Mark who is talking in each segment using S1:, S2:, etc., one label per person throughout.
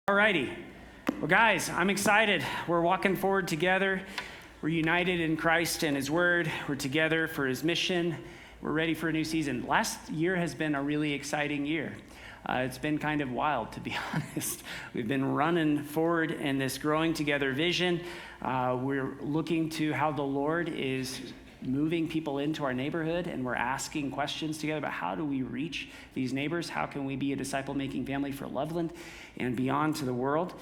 S1: Alrighty. Well, guys, I'm excited. We're walking forward together. We're united in Christ and His Word. We're together for His mission. We're ready for a new season. Last year has been a really exciting year. It's been kind of wild, to be honest. We've been running forward in this growing together vision. We're looking to how the Lord is moving people into our neighborhood, and we're asking questions together about how do we reach these neighbors? How can we be a disciple-making family for Loveland and beyond to the world?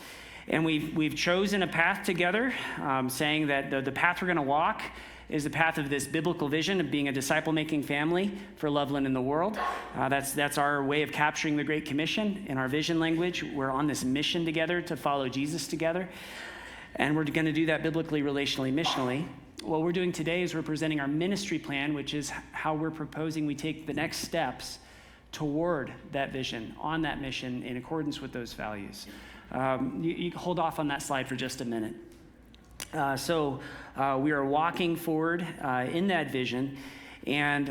S1: And we've chosen a path together, saying that the path we're going to walk is the path of this biblical vision of being a disciple-making family for Loveland and the world. That's our way of capturing the Great Commission in our vision language. We're on this mission together to follow Jesus together, and we're going to do that biblically, relationally, missionally. What we're doing today is we're presenting our ministry plan, which is how we're proposing we take the next steps toward that vision, on that mission, in accordance with those values. You can hold off on that slide for just a minute. So we are walking forward in that vision, and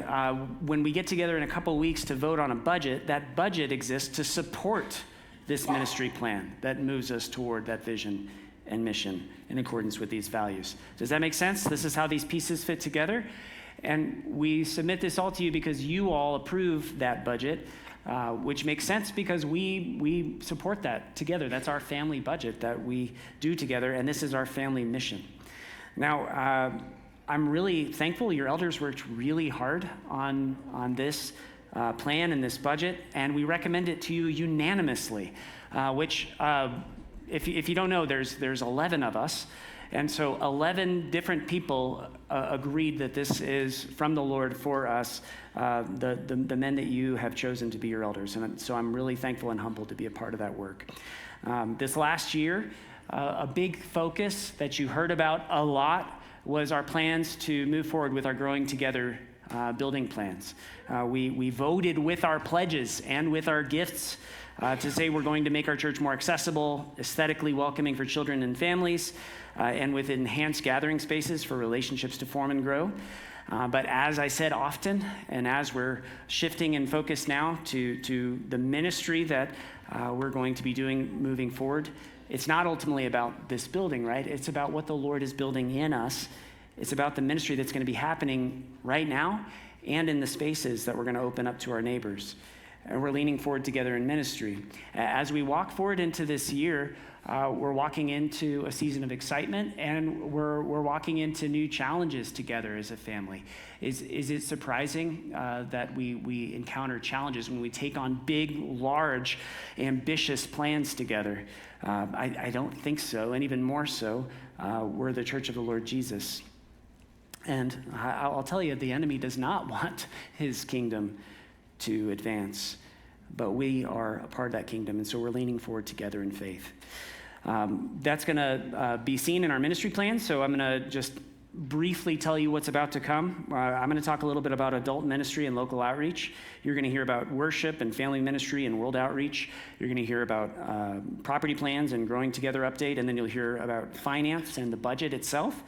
S1: when we get together in a couple weeks to vote on a budget, that budget exists to support this ministry plan that moves us toward that vision and mission in accordance with these values. Does that make sense? This is how these pieces fit together. And we submit this all to you because you all approve that budget, which makes sense because we support that together. That's our family budget that we do together, and this is our family mission. Now, I'm really thankful your elders worked really hard on this plan and this budget, and we recommend it to you unanimously, which if you don't know, there's 11 of us, and so 11 different people agreed that this is from the Lord for us, the men that you have chosen to be your elders, and so I'm really thankful and humbled to be a part of that work. This last year, a big focus that you heard about a lot was our plans to move forward with our Growing Together building plans. We voted with our pledges and with our gifts to say we're going to make our church more accessible, aesthetically welcoming for children and families, and with enhanced gathering spaces for relationships to form and grow. But as I said often, and as we're shifting in focus now to the ministry that we're going to be doing moving forward, it's not ultimately about this building, right? It's about what the Lord is building in us. It's about the ministry that's going to be happening right now and in the spaces that we're going to open up to our neighbors. And we're leaning forward together in ministry. As we walk forward into this year, we're walking into a season of excitement, and we're walking into new challenges together as a family. Is it surprising that we encounter challenges when we take on big, large, ambitious plans together? I don't think so, and even more so, we're the Church of the Lord Jesus. And I'll tell you, the enemy does not want his kingdom to advance, but we are a part of that kingdom, and so we're leaning forward together in faith. That's going to be seen in our ministry plan, so I'm going to just briefly tell you what's about to come. I'm going to talk a little bit about adult ministry and local outreach. You're going to hear about worship and family ministry and world outreach. You're going to hear about property plans and Growing Together update, and then you'll hear about finance and the budget itself.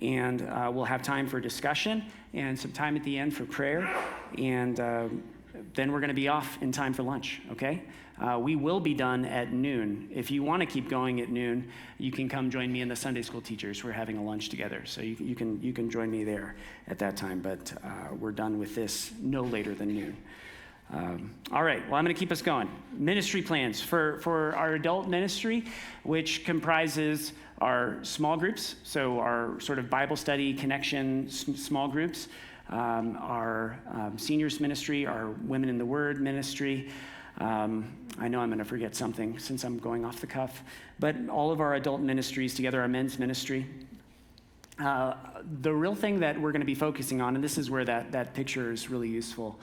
S1: And we'll have time for discussion and some time at the end for prayer, and then we're going to be off in time for lunch, okay? We will be done at noon. If you want to keep going at noon, you can come join me and the Sunday school teachers. We're having a lunch together, so you can join me there at that time, but we're done with this no later than noon. All right, well, I'm going to keep us going. Ministry plans for our adult ministry, which comprises our small groups, so our sort of Bible study connection small groups, our seniors ministry, our Women in the Word ministry. I know I'm going to forget something since I'm going off the cuff, but all of our adult ministries together, our men's ministry. The real thing that we're going to be focusing on, and this is where that picture is really useful,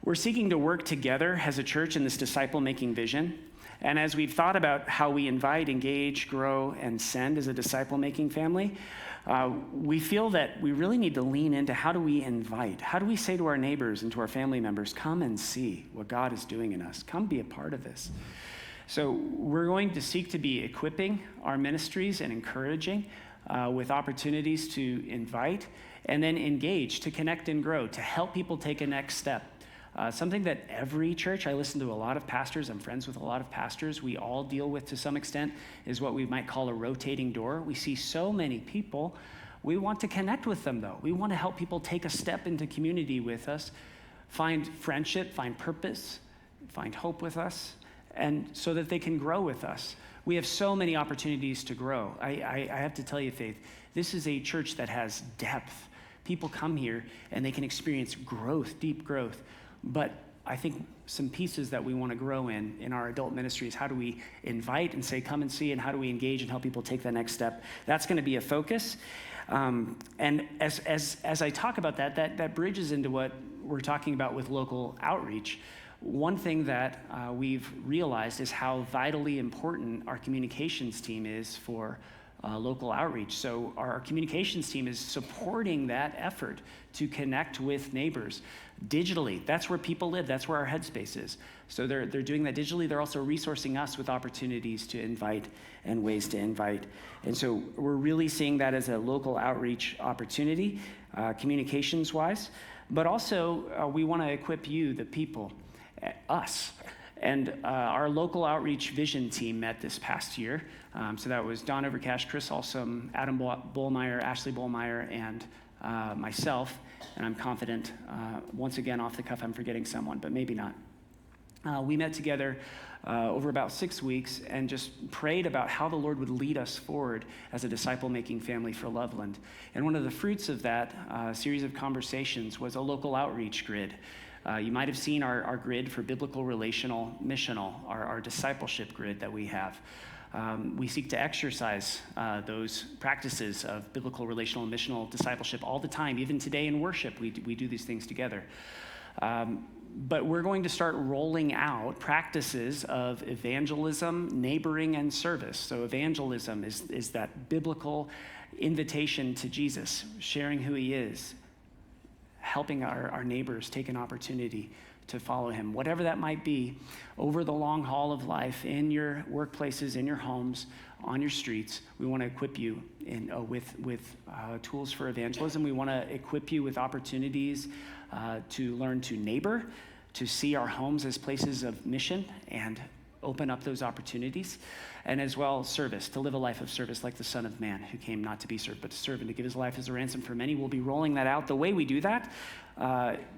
S1: we're seeking to work together as a church in this disciple-making vision. And as we've thought about how we invite, engage, grow, and send as a disciple-making family, we feel that we really need to lean into how do we invite? How do we say to our neighbors and to our family members, come and see what God is doing in us. Come be a part of this. So we're going to seek to be equipping our ministries and encouraging with opportunities to invite and then engage, to connect and grow, to help people take a next step Something that every church, I listen to a lot of pastors, I'm friends with a lot of pastors, we all deal with to some extent, is what we might call a rotating door. We see so many people. We want to connect with them, though. We want to help people take a step into community with us, find friendship, find purpose, find hope with us, and so that they can grow with us. We have so many opportunities to grow. I have to tell you, Faith, this is a church that has depth. People come here and they can experience growth, deep growth. But I think some pieces that we want to grow in our adult ministry is how do we invite and say, come and see, and how do we engage and help people take the next step? That's going to be a focus. And as I talk about that bridges into what we're talking about with local outreach. One thing that we've realized is how vitally important our communications team is for local outreach. So our communications team is supporting that effort to connect with neighbors digitally. That's where people live. That's where our headspace is. So they're doing that digitally. They're also resourcing us with opportunities to invite and ways to invite. And so we're really seeing that as a local outreach opportunity, communications-wise. But also, we want to equip you, the people, us. And our local outreach vision team met this past year. So that was Don Overcash, Chris Alsum, Adam Bollmeyer, Ashley Bollmeyer, and myself. And I'm confident, once again, off the cuff, I'm forgetting someone, but maybe not. We met together over about 6 weeks and just prayed about how the Lord would lead us forward as a disciple-making family for Loveland. And one of the fruits of that series of conversations was a local outreach grid. You might have seen our grid for biblical, relational, missional, our discipleship grid that we have. We seek to exercise those practices of biblical, relational, and missional discipleship all the time. Even today in worship, we do these things together. But we're going to start rolling out practices of evangelism, neighboring, and service. So evangelism is that biblical invitation to Jesus, sharing who he is, helping our neighbors take an opportunity to follow him, whatever that might be, over the long haul of life, in your workplaces, in your homes, on your streets. We want to equip you with tools for evangelism. We want to equip you with opportunities to learn to neighbor, to see our homes as places of mission and open up those opportunities, and as well service, to live a life of service like the Son of Man, who came not to be served, but to serve and to give his life as a ransom for many. We'll be rolling that out. The way we do that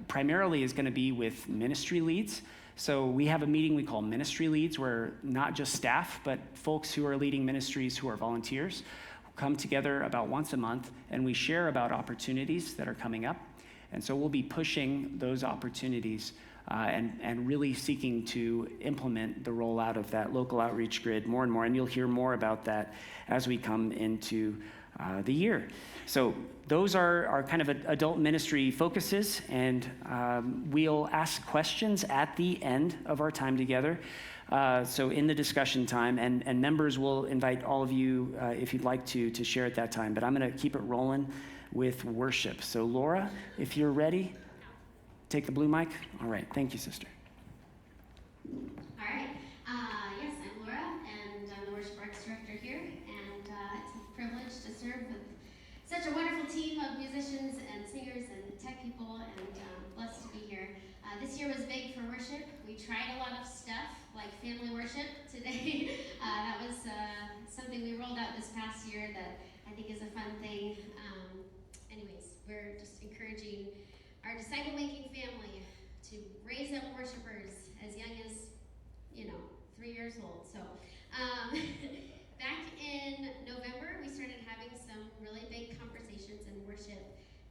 S1: primarily is going to be with ministry leads. So we have a meeting we call ministry leads, where not just staff, but folks who are leading ministries who are volunteers come together about once a month, and we share about opportunities that are coming up. And so we'll be pushing those opportunities and really seeking to implement the rollout of that local outreach grid more and more. And you'll hear more about that as we come into the year. So those are our kind of adult ministry focuses, and we'll ask questions at the end of our time together. So in the discussion time, and members will invite all of you, if you'd like to share at that time. But I'm going to keep it rolling with worship. So Laura, if you're ready, take the blue mic. All right. Thank you, sister.
S2: All right. Yes, I'm Laura, and I'm the worship arts director here. And it's a privilege to serve with such a wonderful team of musicians and singers and tech people, and blessed to be here. This year was big for worship. We tried a lot of stuff, like family worship today. That was something we rolled out this past year that I think is a fun thing. Anyways, we're just encouraging our disciple-making family to raise up worshipers as young as, 3 years old. So back in November, we started having some really big conversations in worship,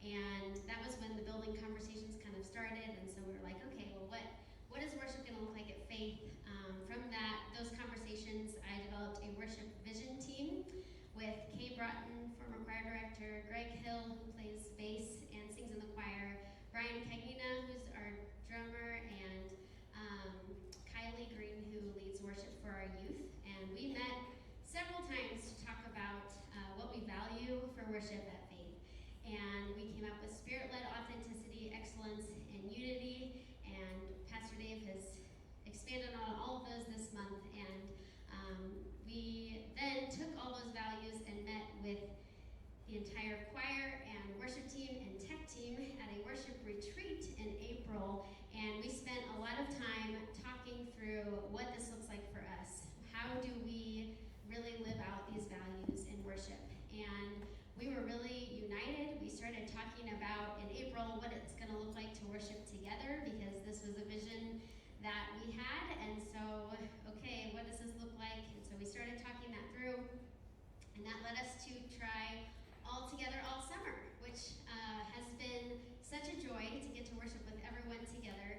S2: and that was when the building conversations kind of started. And so we were like, okay, well, what is worship going to look like at Faith? From those conversations, I developed a worship vision team with Kay Broughton, former choir director, Greg Hill, who plays bass and sings in the choir, Brian Cagnina, who's our drummer, and Kylie Green, who leads worship for our youth. And we met several times to talk about what we value for worship at Faith. And we came up with spirit-led authenticity, excellence, and unity. And Pastor Dave has expanded on all of those this month. And we then took all those values and met with the entire choir and worship team and tech team at a worship retreat in April, and we spent lot of time talking through what this looks like for us. How do we really live out these values in worship? And we were really united. We started talking about in April what it's going to look like to worship together, because this was a vision that we had. And so, okay, what does this look like? And so we started talking that through, and that led us to try all together all summer, which has been such a joy to get to worship with everyone together.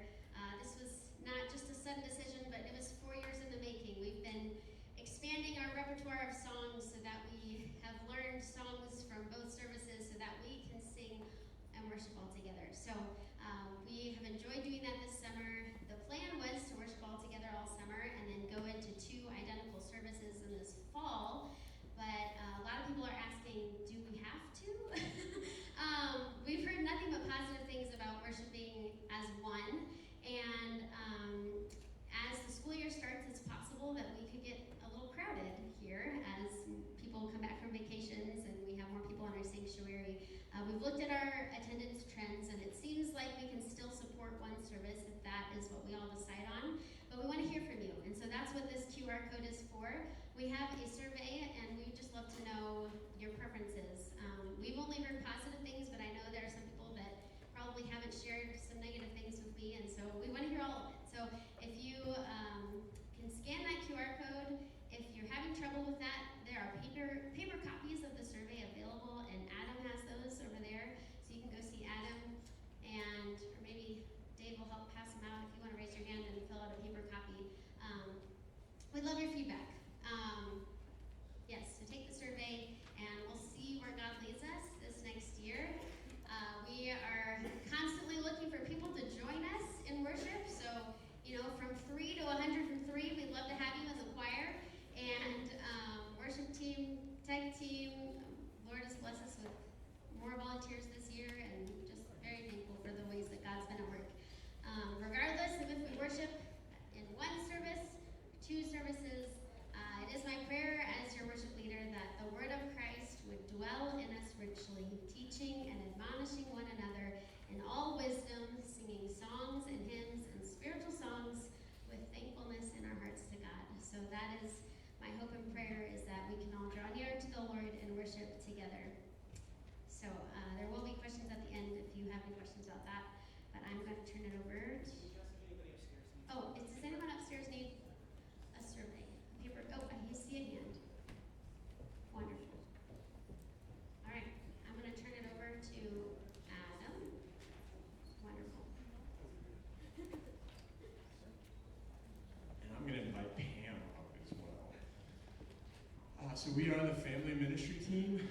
S2: This was not just a sudden decision, but it was 4 years in the making. We've been expanding our repertoire of songs so that we have learned songs from both services so that we can sing and worship all together. So we have enjoyed doing that this summer. The plan was to worship all together all summer and then go into 2 identical services in this fall. But a lot of people are asking, do we have to? We've heard nothing but positive things about worshiping as one. And as the school year starts, it's possible that we could get a little crowded here as people come back from vacations and we have more people in our sanctuary. We've looked at our attendance trends, and it seems like we can still support one service if that is what we all decide on. But we want to hear from you, and so that's what this QR code is for. We have a survey, and we just love to know your preferences. We've only heard positive things, but I know there are some people that probably haven't shared some negative things with me, and so we want to hear all of it. So if you can scan that QR code, if you're having trouble with that, there are paper copies of the survey available, and Adam has those over there, so you can go see Adam, and or maybe Dave will help pass them out if you want to raise your hand and fill out a paper copy. We'd love your feedback. Yes, so take the survey, and we'll see where God leads us this next year. We are constantly looking for people to join us in worship. So, from 3 to 103, we'd love to have you as a choir. And worship team, tech team, Lord has blessed us with more volunteers this year, and just very thankful for the ways that God's been at work. Regardless of if we worship in one service, 2 services, it is my prayer as your worship leader that the word of Christ would dwell in us richly, teaching and admonishing one another in all wisdom, singing songs and hymns and spiritual songs with thankfulness in our hearts to God. So that is my hope and prayer, is that we can all draw near to the Lord and worship together. So there will be questions at the end if you have any questions about that, but I'm going to turn it over to... Oh, does anyone upstairs need a survey? Paper? Oh, I see a hand. Wonderful. All right, I'm going to turn it over to Adam. Wonderful.
S3: And I'm going to invite Pam up as well. So we are the family ministry team.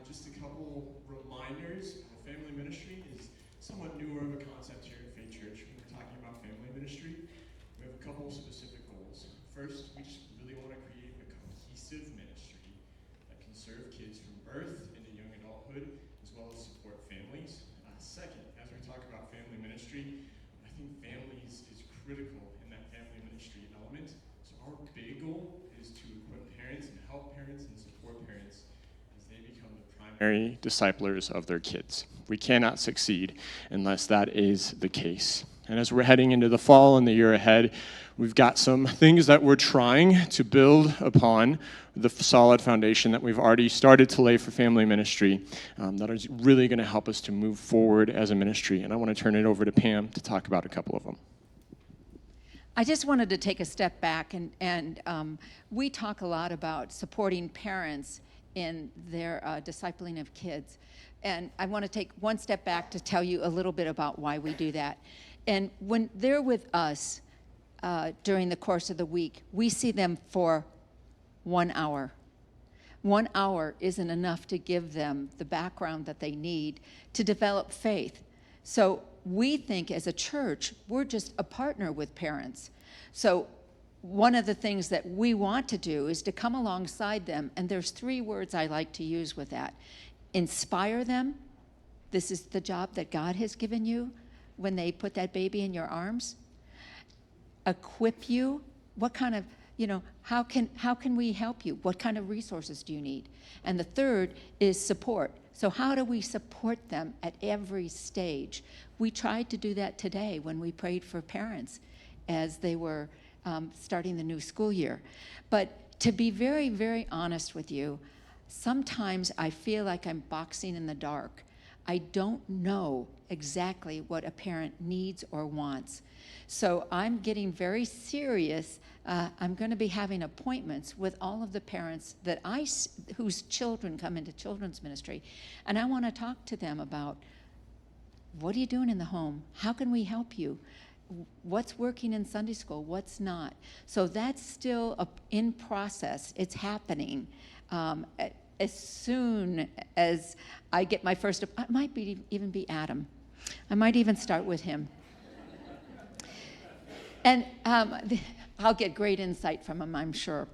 S3: Just a couple reminders. Family ministry is somewhat newer of a concept here at Faith Church. When we're talking about family ministry, we have a couple specific goals. First, we just really want to create a cohesive ministry that can serve kids from birth into young adulthood, as well as support families. Second, as we talk about family ministry, I think families is critical in that family ministry element. So our big goal is to equip parents and help parents and support parents as they become the primary disciplers of their kids. We cannot succeed unless that is the case. And as we're heading into the fall and the year ahead, we've got some things that we're trying to build upon the solid foundation that we've already started to lay for family ministry that is really going to help us to move forward as a ministry. And I want to turn it over to Pam to talk about a couple of them.
S4: I just wanted to take a step back, and we talk a lot about supporting parents in their discipling of kids. And I want to take one step back to tell you a little bit about why we do that. And when they're with us during the course of the week, we see them for 1 hour. 1 hour isn't enough to give them the background that they need to develop faith. So we think as a church, we're just a partner with parents. So one of the things that we want to do is to come alongside them, and there's 3 words I like to use with that. Inspire them. This is the job that God has given you when they put that baby in your arms. Equip you. What kind of, how can we help you? What kind of resources do you need? And the 3rd is support. So how do we support them at every stage? We tried to do that today when we prayed for parents. as they were starting the new school year. But to be very, very honest with you, sometimes I feel like I'm boxing in the dark. I don't know exactly what a parent needs or wants. So I'm getting very serious. I'm going to be having appointments with all of the parents whose children come into children's ministry. And I want to talk to them about, what are you doing in the home? How can we help you? What's working in Sunday school? What's not? So that's still in process. It's happening. As soon as I get my first, it might even be Adam. I might even start with him. And I'll get great insight from him, I'm sure.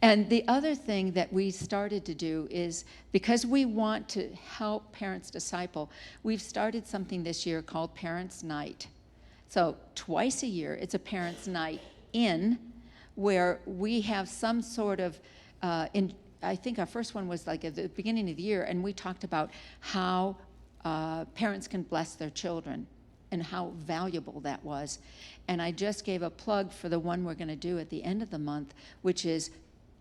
S4: And the other thing that we started to do is, because we want to help parents disciple, we've started something this year called Parents' Night. So twice a year, it's a Parents' Night in, where we have some sort of, I think our first one was like at the beginning of the year, and we talked about how parents can bless their children and how valuable that was. And I just gave a plug for the one we're going to do at the end of the month, which is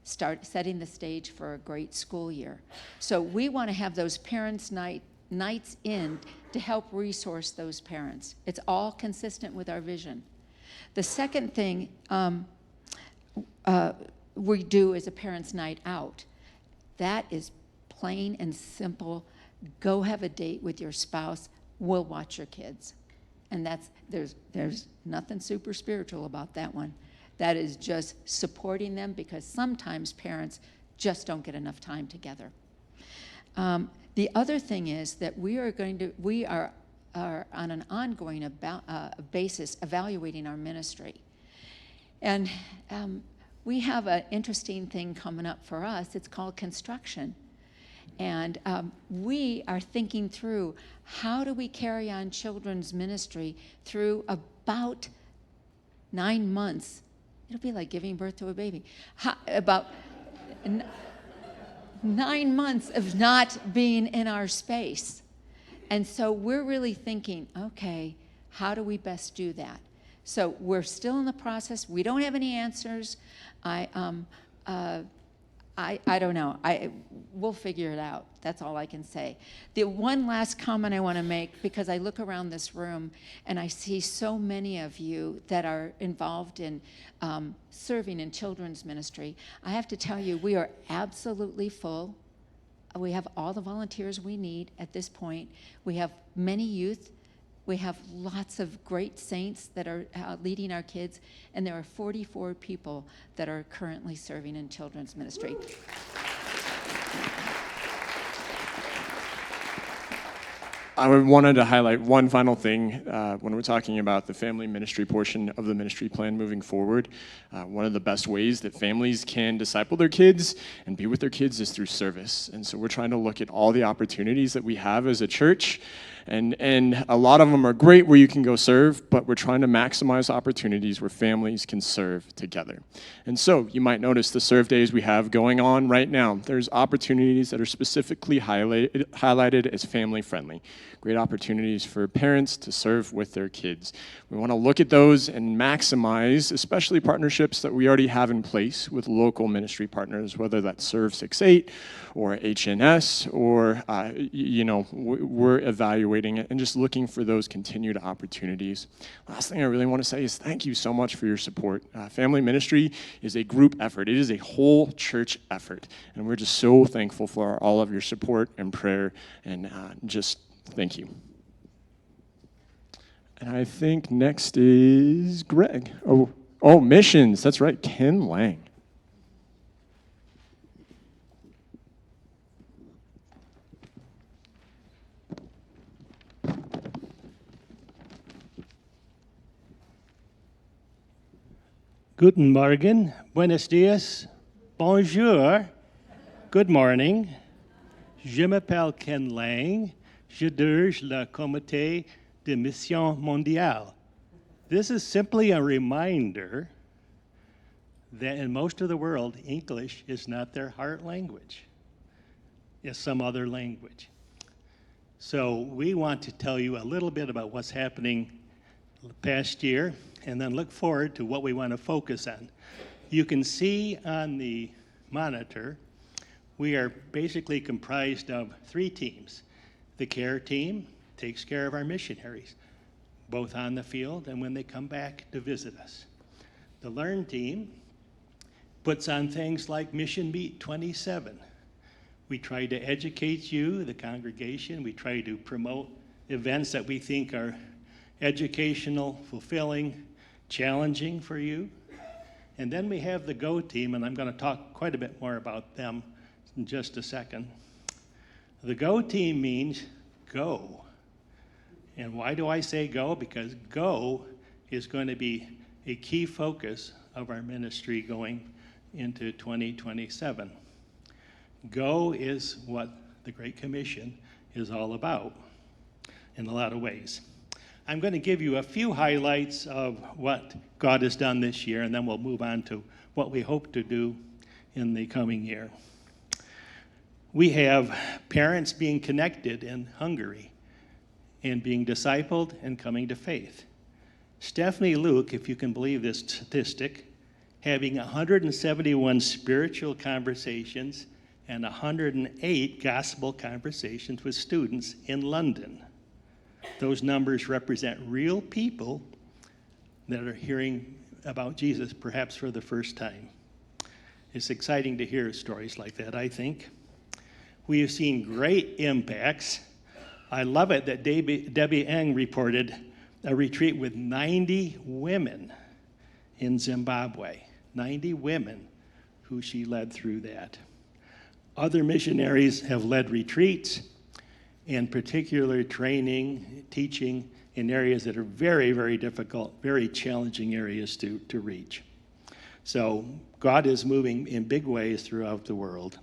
S4: start setting the stage for a great school year. So we want to have those Parents' nights in to help resource those parents. It's all consistent with our vision. The second thing we do is a Parents' Night Out. That is plain and simple. Go have a date with your spouse. We'll watch your kids. And there's nothing super spiritual about that one. That is just supporting them, because sometimes parents just don't get enough time together. The other thing is that we are on an ongoing basis evaluating our ministry. And we have an interesting thing coming up for us. It's called construction. And we are thinking through, how do we carry on children's ministry through about 9 months? It'll be like giving birth to a baby. About 9 months of not being in our space. And so we're really thinking, okay, how do we best do that? So we're still in the process. We don't have any answers. I don't know. We'll figure it out. That's all I can say. The one last comment I want to make, because I look around this room and I see so many of you that are involved in serving in children's ministry. I have to tell you, we are absolutely full. We have all the volunteers we need at this point. We have many youth. We have lots of great saints that are leading our kids, and there are 44 people that are currently serving in children's ministry.
S3: I wanted to highlight one final thing when we're talking about the family ministry portion of the ministry plan moving forward. One of the best ways that families can disciple their kids and be with their kids is through service. And so we're trying to look at all the opportunities that we have as a church. And a lot of them are great where you can go serve, but we're trying to maximize opportunities where families can serve together. And so you might notice the serve days we have going on right now. There's opportunities that are specifically highlighted as family friendly. Great opportunities for parents to serve with their kids. We want to look at those and maximize, especially partnerships that we already have in place with local ministry partners, whether that's Serve 6-8 or HNS, or we're evaluating it and just looking for those continued opportunities. Last thing I really want to say is thank you so much for your support. Family ministry is a group effort. It is a whole church effort, and we're just so thankful for all of your support and prayer, and just thank you. And I think next is Greg. Oh, missions. That's right, Ken Lang.
S5: Guten Morgen, buenos dias, bonjour, good morning. Je m'appelle Ken Lang. Je dirige le comité de mission mondiale. This is simply a reminder that in most of the world, English is not their heart language. It's some other language. So we want to tell you a little bit about what's happening the past year. and then look forward to what we want to focus on. You can see on the monitor, we are basically comprised of 3 teams. The care team takes care of our missionaries, both on the field and when they come back to visit us. The learn team puts on things like Mission Meet 27. We try to educate you, the congregation. We try to promote events that we think are educational, fulfilling, challenging for you. And then we have the Go team, and I'm going to talk quite a bit more about them in just a second. The Go team means go. And why do I say go? Because go is going to be a key focus of our ministry going into 2027. Go is what the Great Commission is all about in a lot of ways. I'm going to give you a few highlights of what God has done this year, and then we'll move on to what we hope to do in the coming year. We have parents being connected in Hungary and being discipled and coming to faith. Stephanie Luke, if you can believe this statistic, having 171 spiritual conversations and 108 gospel conversations with students in London. Those numbers represent real people that are hearing about Jesus, perhaps for the first time. It's exciting to hear stories like that, I think. We have seen great impacts. I love it that Debbie Eng reported a retreat with 90 women in Zimbabwe. 90 women who she led through that. Other missionaries have led retreats, and particularly training, teaching in areas that are very, very difficult, very challenging areas to reach. So God is moving in big ways throughout the world.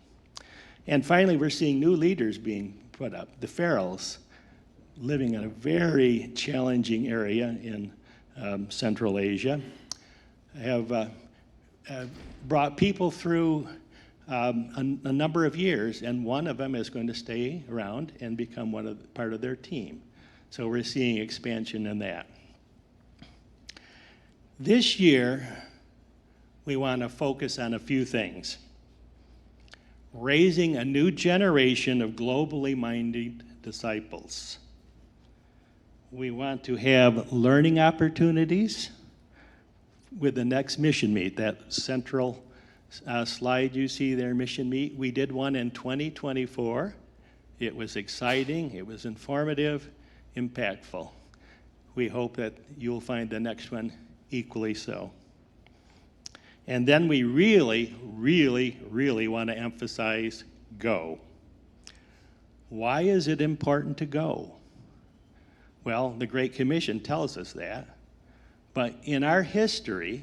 S5: And finally, we're seeing new leaders being put up. The Farrells, living in a very challenging area in Central Asia, have brought people through a number of years, and one of them is going to stay around and become part of their team. So we're seeing expansion in that. This year, we want to focus on a few things. Raising a new generation of globally minded disciples. We want to have learning opportunities with the next mission meet, that central slide you see there, mission meet. We did one in 2024. It was exciting, it was informative, impactful. We hope that you'll find the next one equally so. And then we really, really, really want to emphasize go. Why is it important to go? Well, the Great Commission tells us that. But in our history,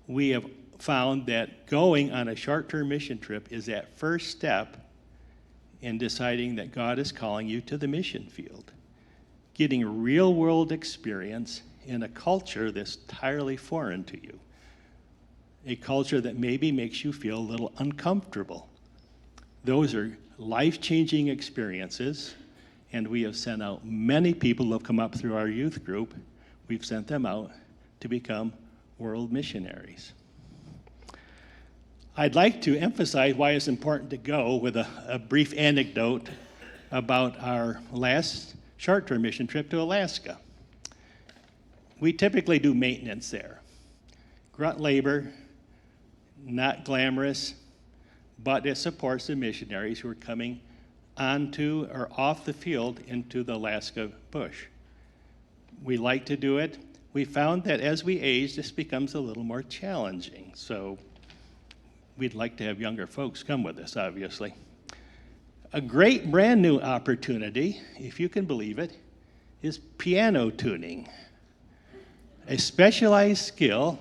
S5: we have found that going on a short-term mission trip is that first step in deciding that God is calling you to the mission field. Getting real-world experience in a culture that's entirely foreign to you. A culture that maybe makes you feel a little uncomfortable. Those are life-changing experiences, and we have sent out many people who have come up through our youth group. We've sent them out to become world missionaries. I'd like to emphasize why it's important to go with a brief anecdote about our last short-term mission trip to Alaska. We typically do maintenance there. Grunt labor, not glamorous, but it supports the missionaries who are coming onto or off the field into the Alaska bush. We like to do it. We found that as we age, this becomes a little more challenging. So we'd like to have younger folks come with us, obviously. A great brand new opportunity, if you can believe it, is piano tuning. A specialized skill.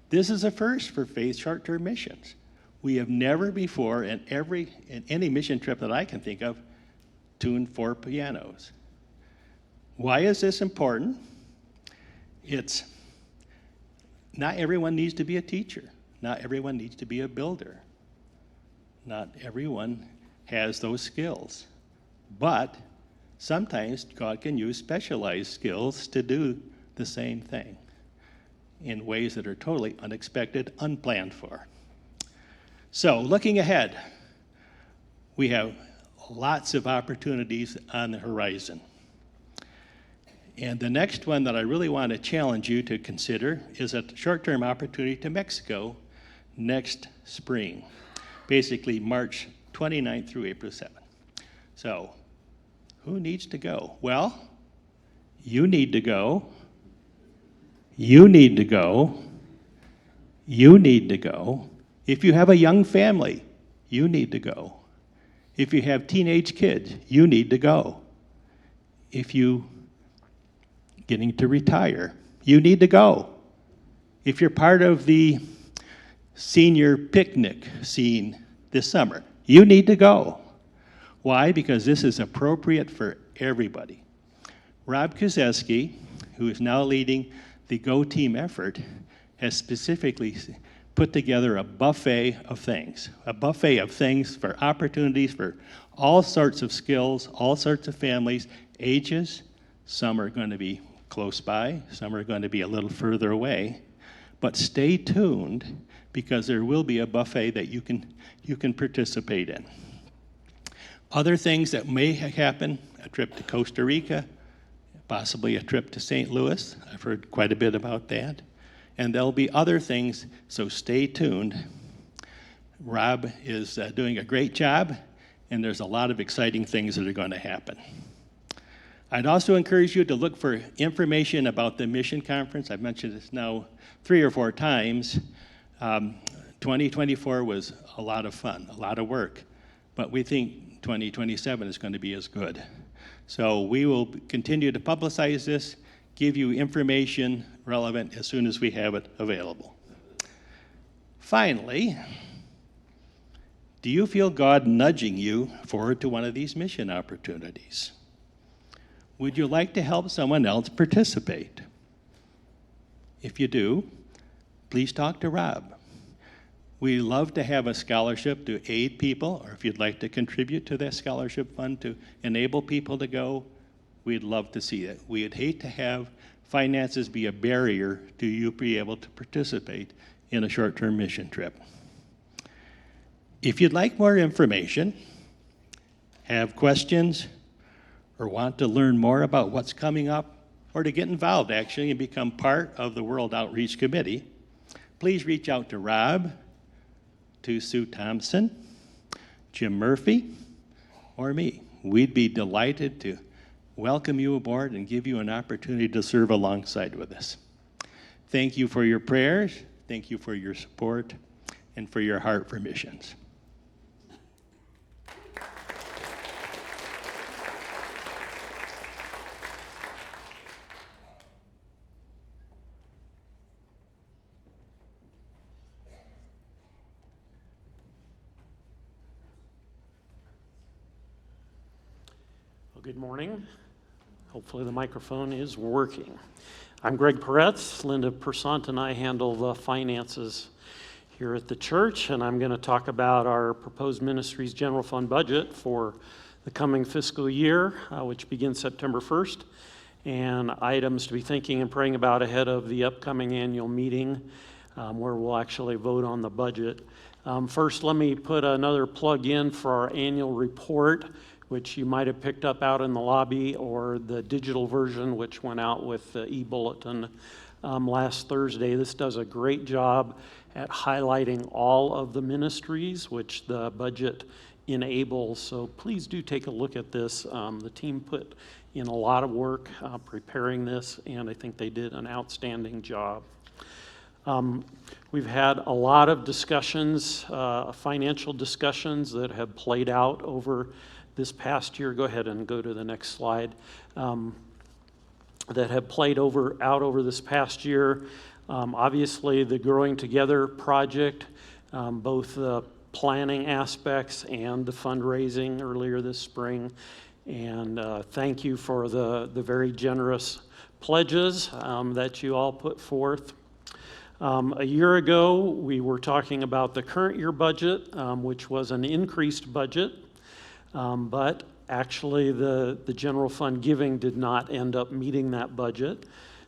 S5: This is a first for Faith short-term missions. We have never before in any mission trip that I can think of tuned 4 pianos. Why is this important? It's not everyone needs to be a teacher. Not everyone needs to be a builder. Not everyone has those skills. But sometimes God can use specialized skills to do the same thing. in ways that are totally unexpected, unplanned for. So looking ahead, we have lots of opportunities on the horizon. And the next one that I really want to challenge you to consider is a short-term opportunity to Mexico next spring, basically March 29th through April 7th. So who needs to go? Well, you need to go. You need to go. You need to go. If you have a young family, you need to go. If you have teenage kids, you need to go. If you getting to retire, you need to go. If you're part of the senior picnic scene this summer, you need to go. Why? Because this is appropriate for everybody. Rob Kuzeski, who is now leading the Go Team effort, has specifically put together a buffet of things for opportunities for all sorts of skills, all sorts of families, ages. Some are going to be close by, some are going to be a little further away. But stay tuned, because there will be a buffet that you can participate in. Other things that may happen, a trip to Costa Rica, possibly a trip to St. Louis. I've heard quite a bit about that. And there'll be other things, so stay tuned. Rob is doing a great job, and there's a lot of exciting things that are going to happen. I'd also encourage you to look for information about the mission conference. I've mentioned this now 3 or 4 times. 2024 was a lot of fun, a lot of work, but we think 2027 is going to be as good. So we will continue to publicize this, give you information relevant as soon as we have it available. Finally, do you feel God nudging you forward to one of these mission opportunities? Would you like to help someone else participate? If you do, please talk to Rob. We love to have a scholarship to aid people, or if you'd like to contribute to that scholarship fund to enable people to go, we'd love to see it. We'd hate to have finances be a barrier to you be able to participate in a short-term mission trip. If you'd like more information, have questions, or want to learn more about what's coming up, or to get involved actually and become part of the World Outreach Committee, please reach out to Rob, to Sue Thompson, Jim Murphy, or me. We'd be delighted to welcome you aboard and give you an opportunity to serve alongside with us. Thank you for your prayers, thank you for your support, and for your heart for missions.
S6: Good morning. Hopefully the microphone is working. I'm Greg Peretz. Linda Persant and I handle the finances here at the church, and I'm going to talk about our proposed ministries general fund budget for the coming fiscal year, which begins September 1st, and items to be thinking and praying about ahead of the upcoming annual meeting where we'll actually vote on the budget. First, let me put another plug in for our annual report, which you might have picked up out in the lobby, or the digital version, which went out with the e-bulletin last Thursday. This does a great job at highlighting all of the ministries which the budget enables. So please do take a look at this. The team put in a lot of work preparing this, and I think they did an outstanding job. We've had a lot of discussions, financial discussions that have played out over this past year. Go ahead and go to the next slide. That have played out over this past year. Obviously, the Growing Together project, both the planning aspects and the fundraising earlier this spring. And thank you for the very generous pledges that you all put forth. A year ago, we were talking about the current year budget, which was an increased budget. But actually the general fund giving did not end up meeting that budget.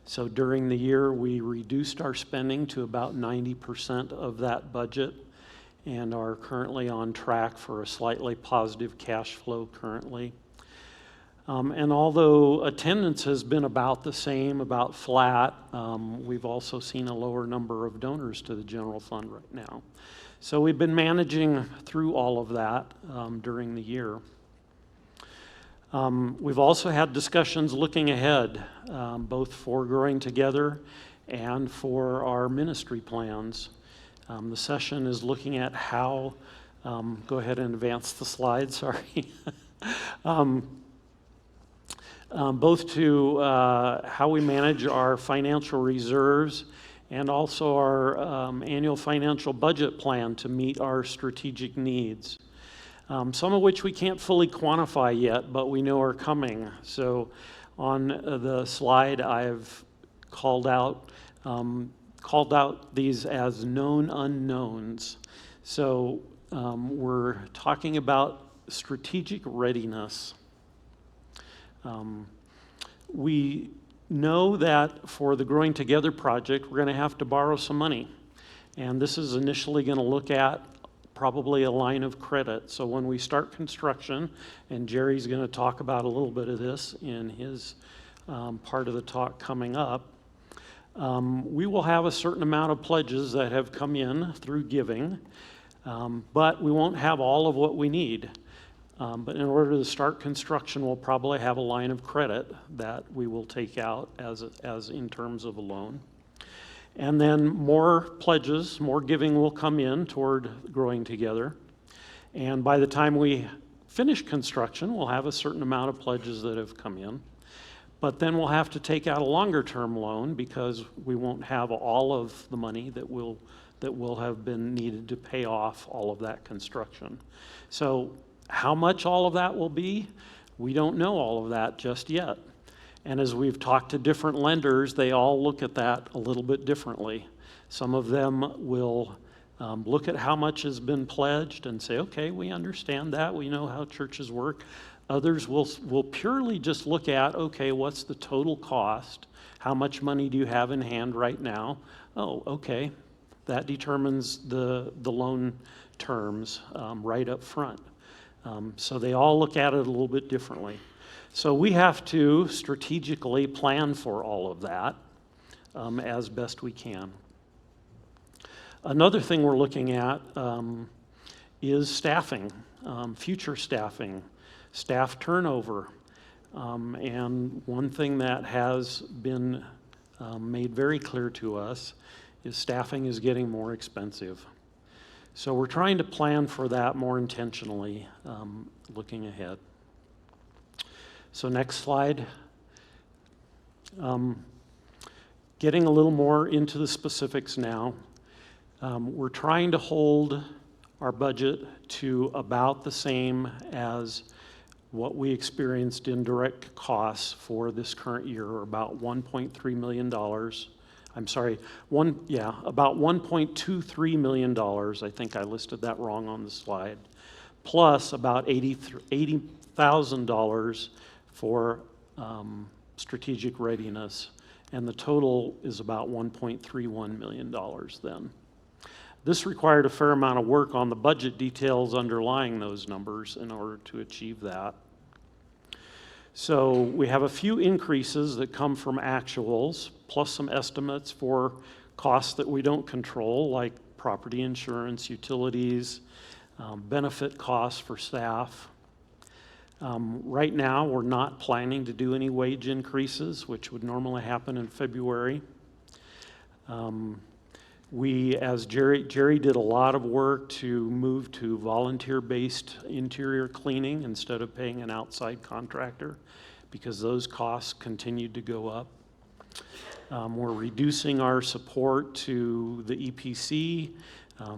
S6: So during the year, we reduced our spending to about 90% of that budget and are currently on track for a slightly positive cash flow currently. And although attendance has been about the same, about flat, we've also seen a lower number of donors to the general fund right now. So we've been managing through all of that during the year. We've also had discussions looking ahead, both for Growing Together and for our ministry plans. The session is looking at how, go ahead and advance the slide, sorry. Both to how we manage our financial reserves and also our annual financial budget plan to meet our strategic needs. Some of which we can't fully quantify yet, but we know are coming. So on the slide, I've called out these as known unknowns. So we're talking about strategic readiness. We know that for the Growing Together project, we're going to have to borrow some money. And this is initially going to look at probably a line of credit. So when we start construction, and Jerry's going to talk about a little bit of this in his part of the talk coming up, we will have a certain amount of pledges that have come in through giving, but we won't have all of what we need. But in order to start construction, we'll probably have a line of credit that we will take out as in terms of a loan. And then more pledges, more giving will come in toward Growing Together. And by the time we finish construction, we'll have a certain amount of pledges that have come in. But then we'll have to take out a longer-term loan because we won't have all of the money that will have been needed to pay off all of that construction. So how much all of that will be, we don't know all of that just yet. And as we've talked to different lenders, they all look at that a little bit differently. Some of them will look at how much has been pledged and say, okay, we understand that. We know how churches work. Others will purely just look at, okay, what's the total cost? How much money do you have in hand right now? Oh, okay. That determines the loan terms right up front. So they all look at it a little bit differently. So we have to strategically plan for all of that as best we can. Another thing we're looking at is staffing, future staffing, staff turnover. And one thing that has been made very clear to us is staffing is getting more expensive. So we're trying to plan for that more intentionally, looking ahead. So next slide. Getting a little more into the specifics now. We're trying to hold our budget to about the same as what we experienced in direct costs for this current year, or about $1.3 million. I'm sorry, about $1.23 million. I think I listed that wrong on the slide. Plus about $80,000 for strategic readiness. And the total is about $1.31 million then. This required a fair amount of work on the budget details underlying those numbers in order to achieve that. So we have a few increases that come from actuals, plus some estimates for costs that we don't control, like property insurance, utilities, benefit costs for staff. Right now, we're not planning to do any wage increases, which would normally happen in February. As Jerry did a lot of work to move to volunteer-based interior cleaning instead of paying an outside contractor, because those costs continued to go up. We're reducing our support to the EPC.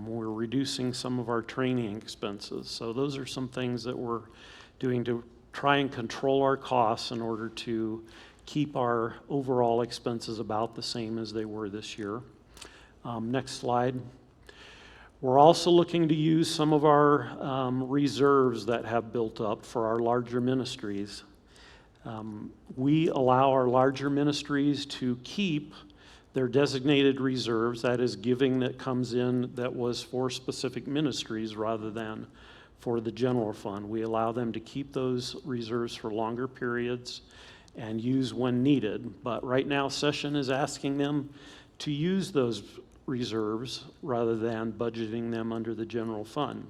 S6: We're reducing some of our training expenses. So those are some things that we're doing to try and control our costs in order to keep our overall expenses about the same as they were this year. Next slide. We're also looking to use some of our reserves that have built up for our larger ministries. We allow our larger ministries to keep their designated reserves, that is giving that comes in that was for specific ministries rather than for the general fund. We allow them to keep those reserves for longer periods and use when needed. But right now, Session is asking them to use those reserves rather than budgeting them under the general fund.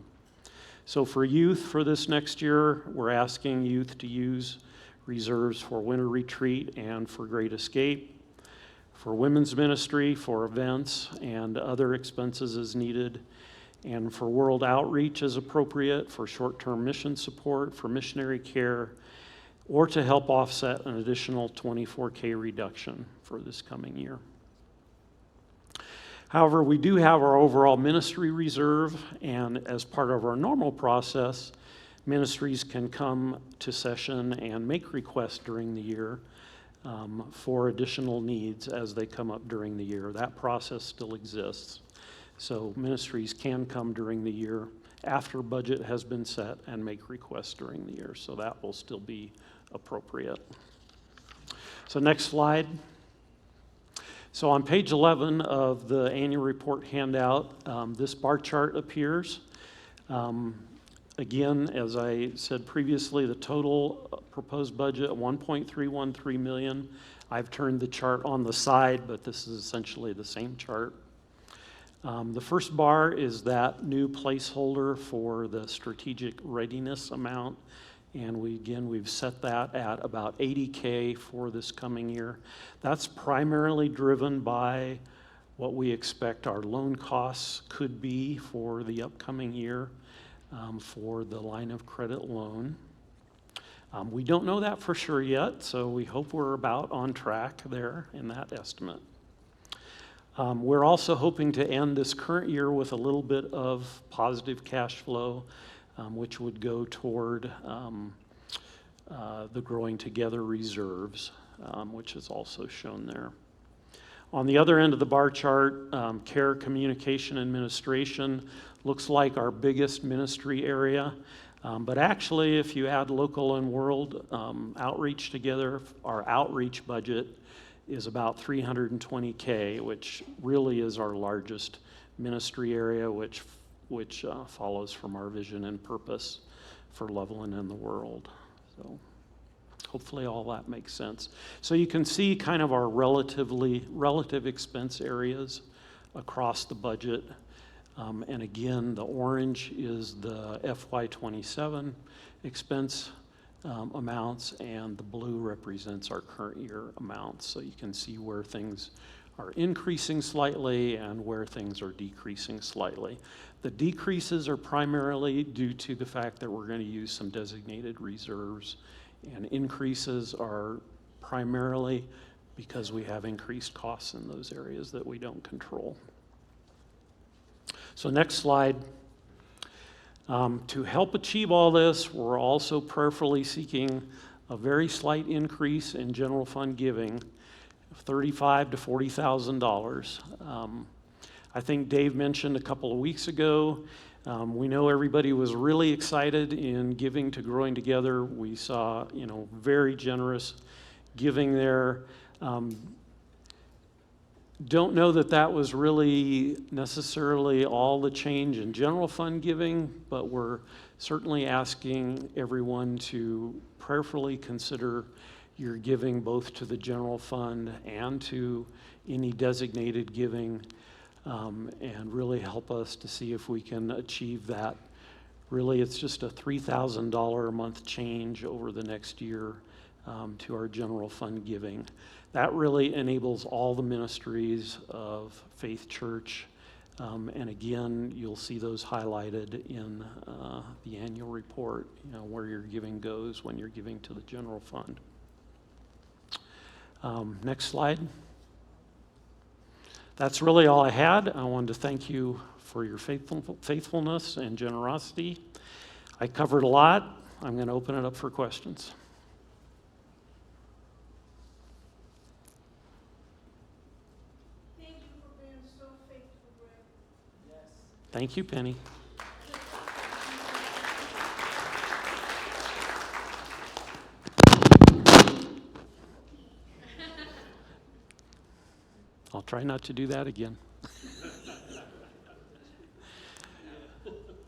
S6: So for youth for this next year, we're asking youth to use reserves for winter retreat and for Great Escape, for women's ministry, for events and other expenses as needed, and for world outreach as appropriate, for short-term mission support, for missionary care, or to help offset an additional $24K reduction for this coming year. However, we do have our overall ministry reserve, and as part of our normal process, ministries can come to Session and make requests during the year for additional needs as they come up during the year. That process still exists. So ministries can come during the year after budget has been set and make requests during the year. So that will still be appropriate. So next slide. So on page 11 of the annual report handout, this bar chart appears. Again, as I said previously, the total proposed budget, $1.313 million. I've turned the chart on the side, but this is essentially the same chart. The first bar is that new placeholder for the strategic readiness amount. And we've set that at about $80K for this coming year. That's primarily driven by what we expect our loan costs could be for the upcoming year for the line of credit loan. We don't know that for sure yet, so we hope we're about on track there in that estimate. We're also hoping to end this current year with a little bit of positive cash flow, which would go toward the Growing Together reserves, which is also shown there. On the other end of the bar chart, care, communication, administration looks like our biggest ministry area. But actually, if you add local and world outreach together, our outreach budget is about $320K, which really is our largest ministry area, which follows from our vision and purpose for Loveland and the world. So hopefully all that makes sense. So you can see kind of our relative expense areas across the budget. And again, the orange is the FY2027 expense amounts, and the blue represents our current year amounts. So you can see where things are increasing slightly and where things are decreasing slightly. The decreases are primarily due to the fact that we're going to use some designated reserves, and increases are primarily because we have increased costs in those areas that we don't control. So next slide. To help achieve all this, we're also prayerfully seeking a very slight increase in general fund giving, $35,000 to $40,000. I think Dave mentioned a couple of weeks ago, we know everybody was really excited in giving to Growing Together. We saw, very generous giving there. Don't know that was really necessarily all the change in general fund giving, but we're certainly asking everyone to prayerfully consider your giving both to the general fund and to any designated giving, and really help us to see if we can achieve that. Really, it's just a $3,000 a month change over the next year to our general fund giving. That really enables all the ministries of Faith Church. And again, you'll see those highlighted in the annual report, where your giving goes when you're giving to the general fund. Next slide. That's really all I had. I wanted to thank you for your faithfulness and generosity. I covered a lot. I'm going to open it up for questions.
S7: Thank you for being so faithful, Greg. Yes.
S6: Thank you, Penny. try not to do that again.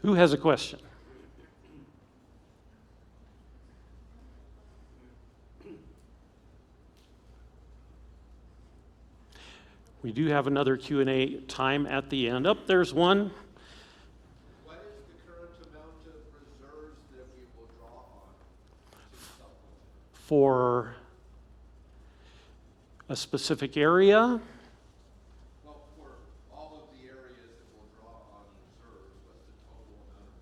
S6: Who has a question? We do have another Q&A time at the end. Oh, there's one.
S8: What is the current amount of reserves that we will draw on to supplement?
S6: For a specific area?
S8: Well, for all of the areas that we'll draw on reserves, what's the total amount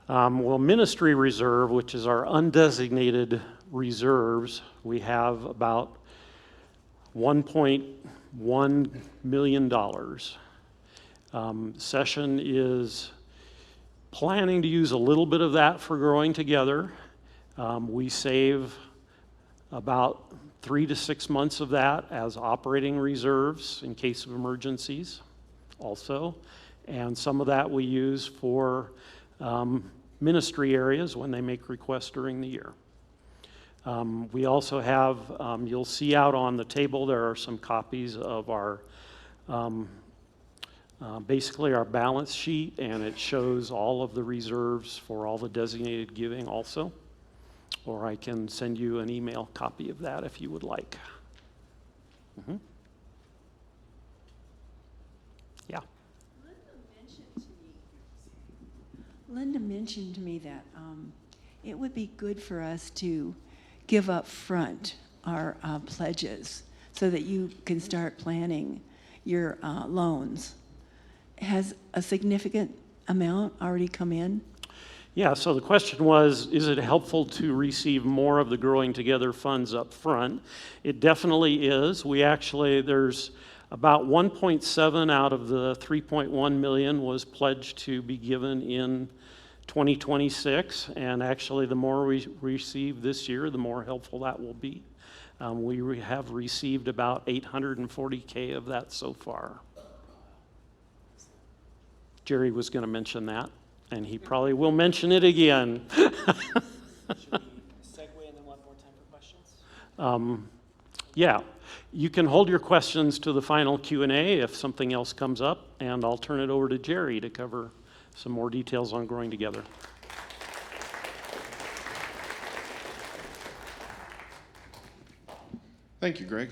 S8: of reserves?
S6: Well, ministry reserve, which is our undesignated reserves, we have about $1.1 million. Session is planning to use a little bit of that for growing together. We save about 3 to 6 months of that as operating reserves in case of emergencies also. And some of that we use for ministry areas when they make requests during the year. We also have, you'll see out on the table, there are some copies of our, basically our balance sheet, and it shows all of the reserves for all the designated giving also. Or I can send you an email copy of that if you would like. Mm-hmm. Yeah.
S9: Linda mentioned to me that it would be good for us to give up front our pledges so that you can start planning your loans. Has a significant amount already come in?
S6: Yeah, so the question was, is it helpful to receive more of the Growing Together funds up front? It definitely is. We actually, there's about 1.7 out of the 3.1 million was pledged to be given in 2026, and actually the more we receive this year, the more helpful that will be. We have received about 840K of that so far. Jerry was going to mention that, and he probably will mention it again.
S10: Should we segue and then one more time for questions?
S6: Yeah, you can hold your questions to the final Q&A if something else comes up, and I'll turn it over to Jerry to cover some more details on Growing Together.
S11: Thank you, Greg.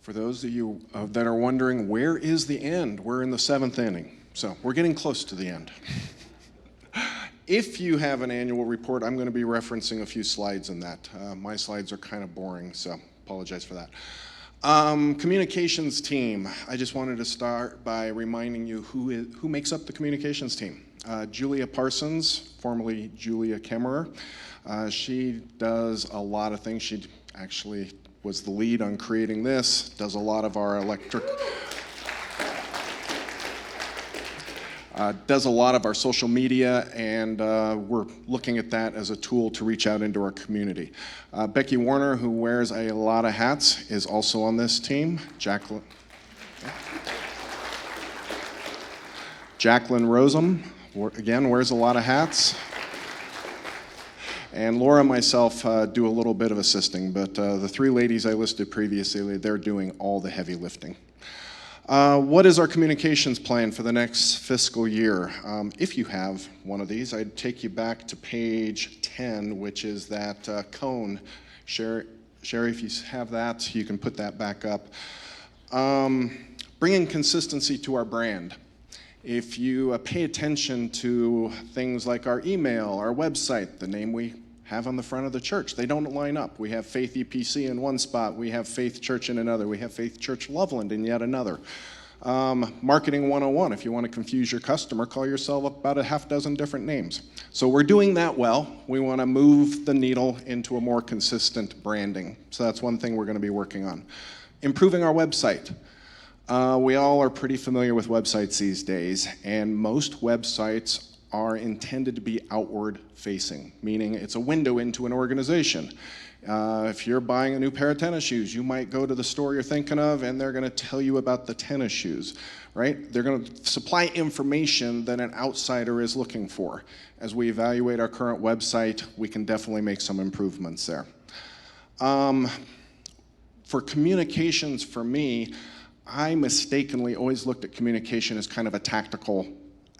S11: For those of you that are wondering, where is the end? We're in the 7th inning, so we're getting close to the end. If you have an annual report, I'm going to be referencing a few slides in that. My slides are kind of boring, so apologize for that. Communications team. I just wanted to start by reminding you who makes up the communications team. Julia Parsons, formerly Julia Kemmerer. She does a lot of things. She actually was the lead on creating this, does a lot of our does a lot of our social media, and we're looking at that as a tool to reach out into our community. Becky Warner, who wears a lot of hats, is also on this team. Jacqueline Rosem, again, wears a lot of hats. And Laura and myself do a little bit of assisting, but the 3 ladies I listed previously, they're doing all the heavy lifting. What is our communications plan for the next fiscal year? If you have one of these, I'd take you back to page 10, which is that cone. Sherry, if you have that, you can put that back up. Bringing consistency to our brand. If you pay attention to things like our email, our website, the name we have on the front of the church, they don't line up. We have Faith EPC in one spot, we have Faith Church in another, we have Faith Church Loveland in yet another. Marketing 101, if you want to confuse your customer, call yourself about a half dozen different names. So we're doing that well. We want to move the needle into a more consistent branding. So that's one thing we're going to be working on. Improving our website. We all are pretty familiar with websites these days, and most websites are intended to be outward facing, meaning it's a window into an organization. If you're buying a new pair of tennis shoes, you might go to the store you're thinking of and they're going to tell you about the tennis shoes, right? They're going to supply information that an outsider is looking for. As we evaluate our current website, we can definitely make some improvements there. For communications, for me, I mistakenly always looked at communication as kind of a tactical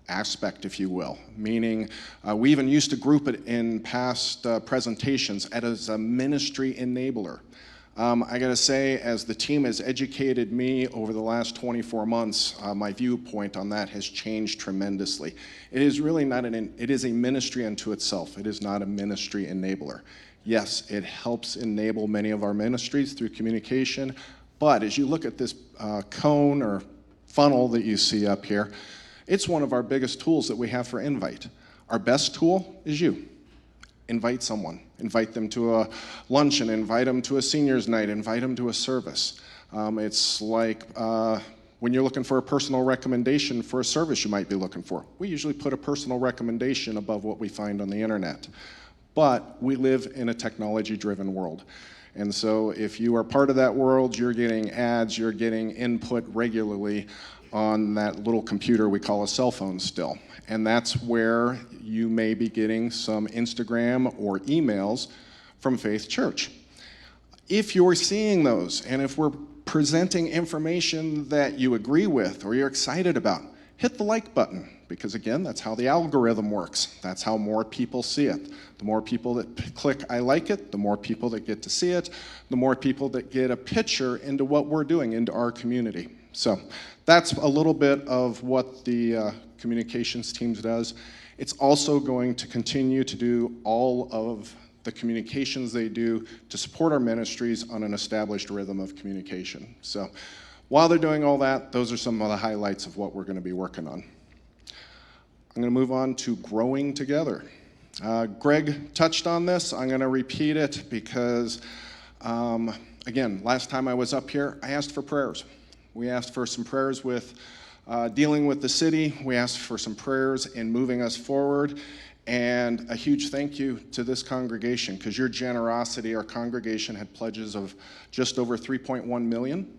S11: aspect, if you will, meaning we even used to group it in past presentations as a ministry enabler. I gotta say, as the team has educated me over the last 24 months, my viewpoint on that has changed tremendously. It is really not it is a ministry unto itself. It is not a ministry enabler. Yes, it helps enable many of our ministries through communication, but as you look at this cone or funnel that you see up here, it's one of our biggest tools that we have for invite. Our best tool is you. Invite someone. Invite them to a luncheon, invite them to a seniors night, invite them to a service. It's like when you're looking for a personal recommendation for a service you might be looking for. We usually put a personal recommendation above what we find on the internet. But we live in a technology-driven world. And so if you are part of that world, you're getting ads, you're getting input regularly on that little computer we call a cell phone still. And that's where you may be getting some Instagram or emails from Faith Church. If you're seeing those, and if we're presenting information that you agree with or you're excited about, hit the like button, because again, that's how the algorithm works. That's how more people see it. The more people that click I like it, the more people that get to see it, the more people that get a picture into what we're doing, into our community. So that's a little bit of what the communications team does. It's also going to continue to do all of the communications they do to support our ministries on an established rhythm of communication. So while they're doing all that, those are some of the highlights of what we're going to be working on. I'm going to move on to growing together. Greg touched on this. I'm going to repeat it because, again, last time I was up here, I asked for prayers. We asked for some prayers with dealing with the city. We asked for some prayers in moving us forward. And a huge thank you to this congregation, because your generosity, our congregation had pledges of just over $3.1 million.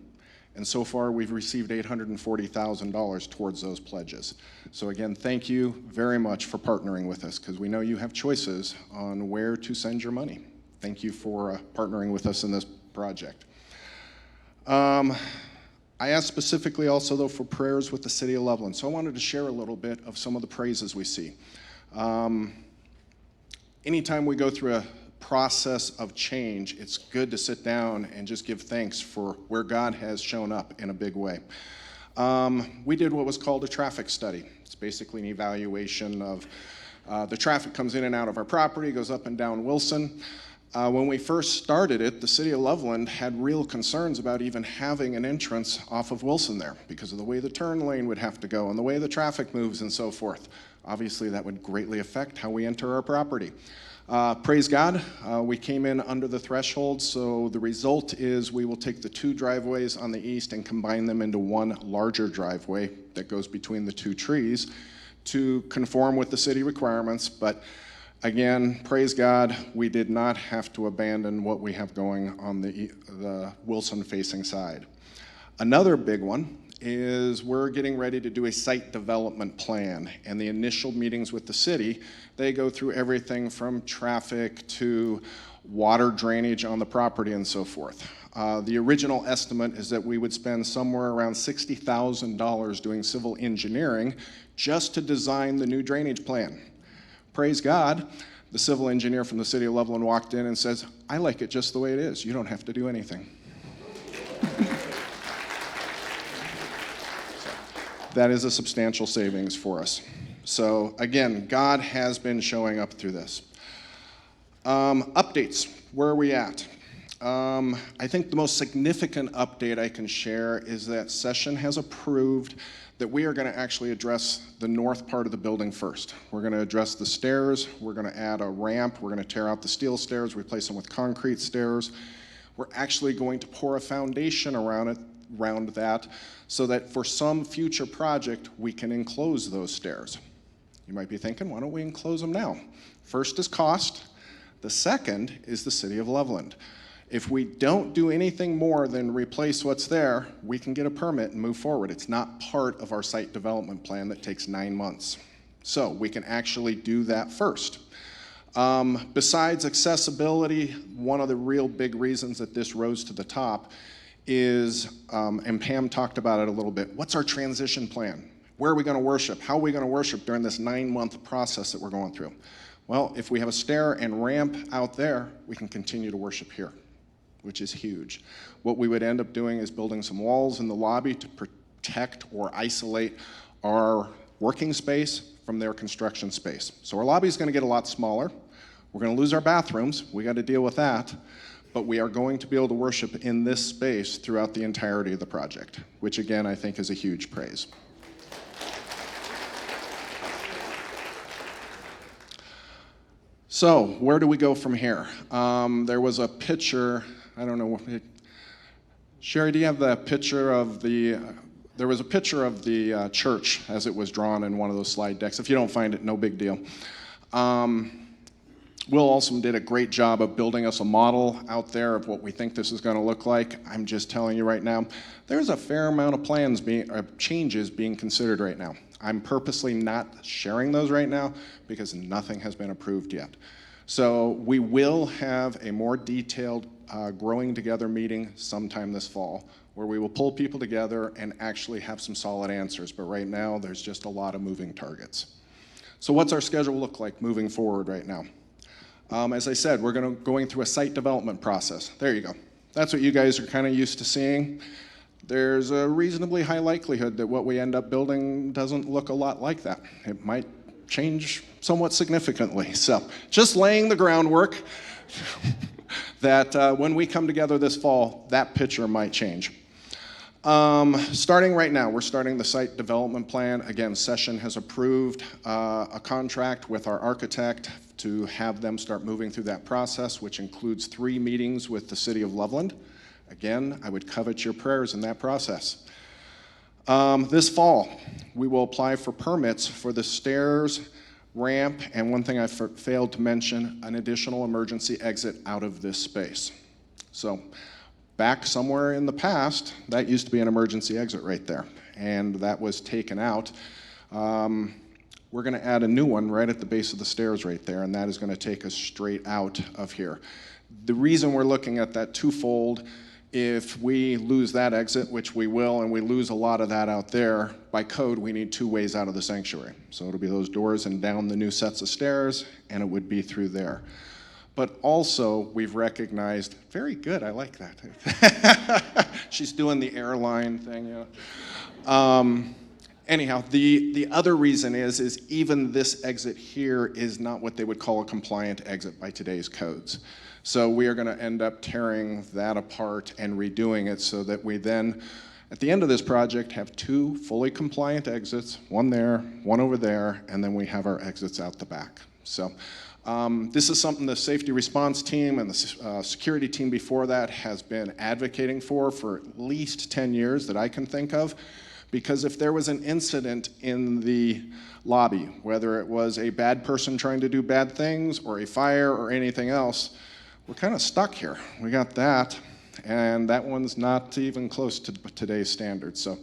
S11: And so far, we've received $840,000 towards those pledges. So again, thank you very much for partnering with us, because we know you have choices on where to send your money. Thank you for partnering with us in this project. I asked specifically also, though, for prayers with the city of Loveland. So I wanted to share a little bit of some of the praises we see. Anytime we go through a process of change, it's good to sit down and just give thanks for where God has shown up in a big way. We did what was called a traffic study. It's basically an evaluation of the traffic comes in and out of our property, goes up and down Wilson. When we first started it, the city of Loveland had real concerns about even having an entrance off of Wilson there because of the way the turn lane would have to go and the way the traffic moves and so forth. Obviously, that would greatly affect how we enter our property. Praise God, we came in under the threshold, so the result is we will take the two driveways on the east and combine them into one larger driveway that goes between the two trees to conform with the city requirements. But again, praise God, we did not have to abandon what we have going on the Wilson-facing side. Another big one is we're getting ready to do a site development plan, and the initial meetings with the city, they go through everything from traffic to water drainage on the property and so forth. The original estimate is that we would spend somewhere around $60,000 doing civil engineering just to design the new drainage plan. Praise God, the civil engineer from the city of Loveland walked in and says, I like it just the way it is. You don't have to do anything. That is a substantial savings for us. So again, God has been showing up through this. Updates, where are we at? I think the most significant update I can share is that Session has approved that we are going to actually address the north part of the building first. We're going to address the stairs, we're going to add a ramp, we're going to tear out the steel stairs, replace them with concrete stairs. We're actually going to pour a foundation around that so that for some future project, we can enclose those stairs. You might be thinking, why don't we enclose them now? First is cost. The second is the city of Loveland. If we don't do anything more than replace what's there, we can get a permit and move forward. It's not part of our site development plan that takes 9 months. So we can actually do that first. Besides accessibility, one of the real big reasons that this rose to the top is, and Pam talked about it a little bit, what's our transition plan? Where are we going to worship? How are we going to worship during this 9-month process that we're going through? Well, if we have a stair and ramp out there, we can continue to worship here, which is huge. What we would end up doing is building some walls in the lobby to protect or isolate our working space from their construction space. So our lobby is going to get a lot smaller. We're going to lose our bathrooms. We got to deal with that. But we are going to be able to worship in this space throughout the entirety of the project, which again, I think is a huge praise. So where do we go from here? There was a picture, I don't know, Sherry, do you have the picture of there was a picture of the church as it was drawn in one of those slide decks. If you don't find it, no big deal. Will also did a great job of building us a model out there of what we think this is going to look like. I'm just telling you right now, there's a fair amount of changes being considered right now. I'm purposely not sharing those right now because nothing has been approved yet. So we will have a more detailed growing together meeting sometime this fall where we will pull people together and actually have some solid answers. But right now, there's just a lot of moving targets. So what's our schedule look like moving forward right now? As I said, we're going through a site development process. There you go. That's what you guys are kind of used to seeing. There's a reasonably high likelihood that what we end up building doesn't look a lot like that. It might change somewhat significantly. So just laying the groundwork that when we come together this fall, that picture might change. Starting right now, we're starting the site development plan. Again, Session has approved a contract with our architect to have them start moving through that process, which includes 3 meetings with the City of Loveland. Again, I would covet your prayers in that process. This fall, we will apply for permits for the stairs, ramp, and one thing I failed to mention, an additional emergency exit out of this space. So back somewhere in the past, that used to be an emergency exit right there, and that was taken out. We're going to add a new one right at the base of the stairs right there, and that is going to take us straight out of here. The reason we're looking at that twofold, if we lose that exit, which we will, and we lose a lot of that out there, by code, we need 2 ways out of the sanctuary. So it'll be those doors and down the new sets of stairs, and it would be through there. But also, we've recognized, very good, I like that. She's doing the airline thing, yeah. Anyhow, the other reason is even this exit here is not what they would call a compliant exit by today's codes. So we are going to end up tearing that apart and redoing it so that we then, at the end of this project, have 2 fully compliant exits, one there, one over there, and then we have our exits out the back. So this is something the safety response team and the security team before that has been advocating for at least 10 years that I can think of. Because if there was an incident in the lobby, whether it was a bad person trying to do bad things or a fire or anything else, we're kind of stuck here. We got that, and that one's not even close to today's standards. So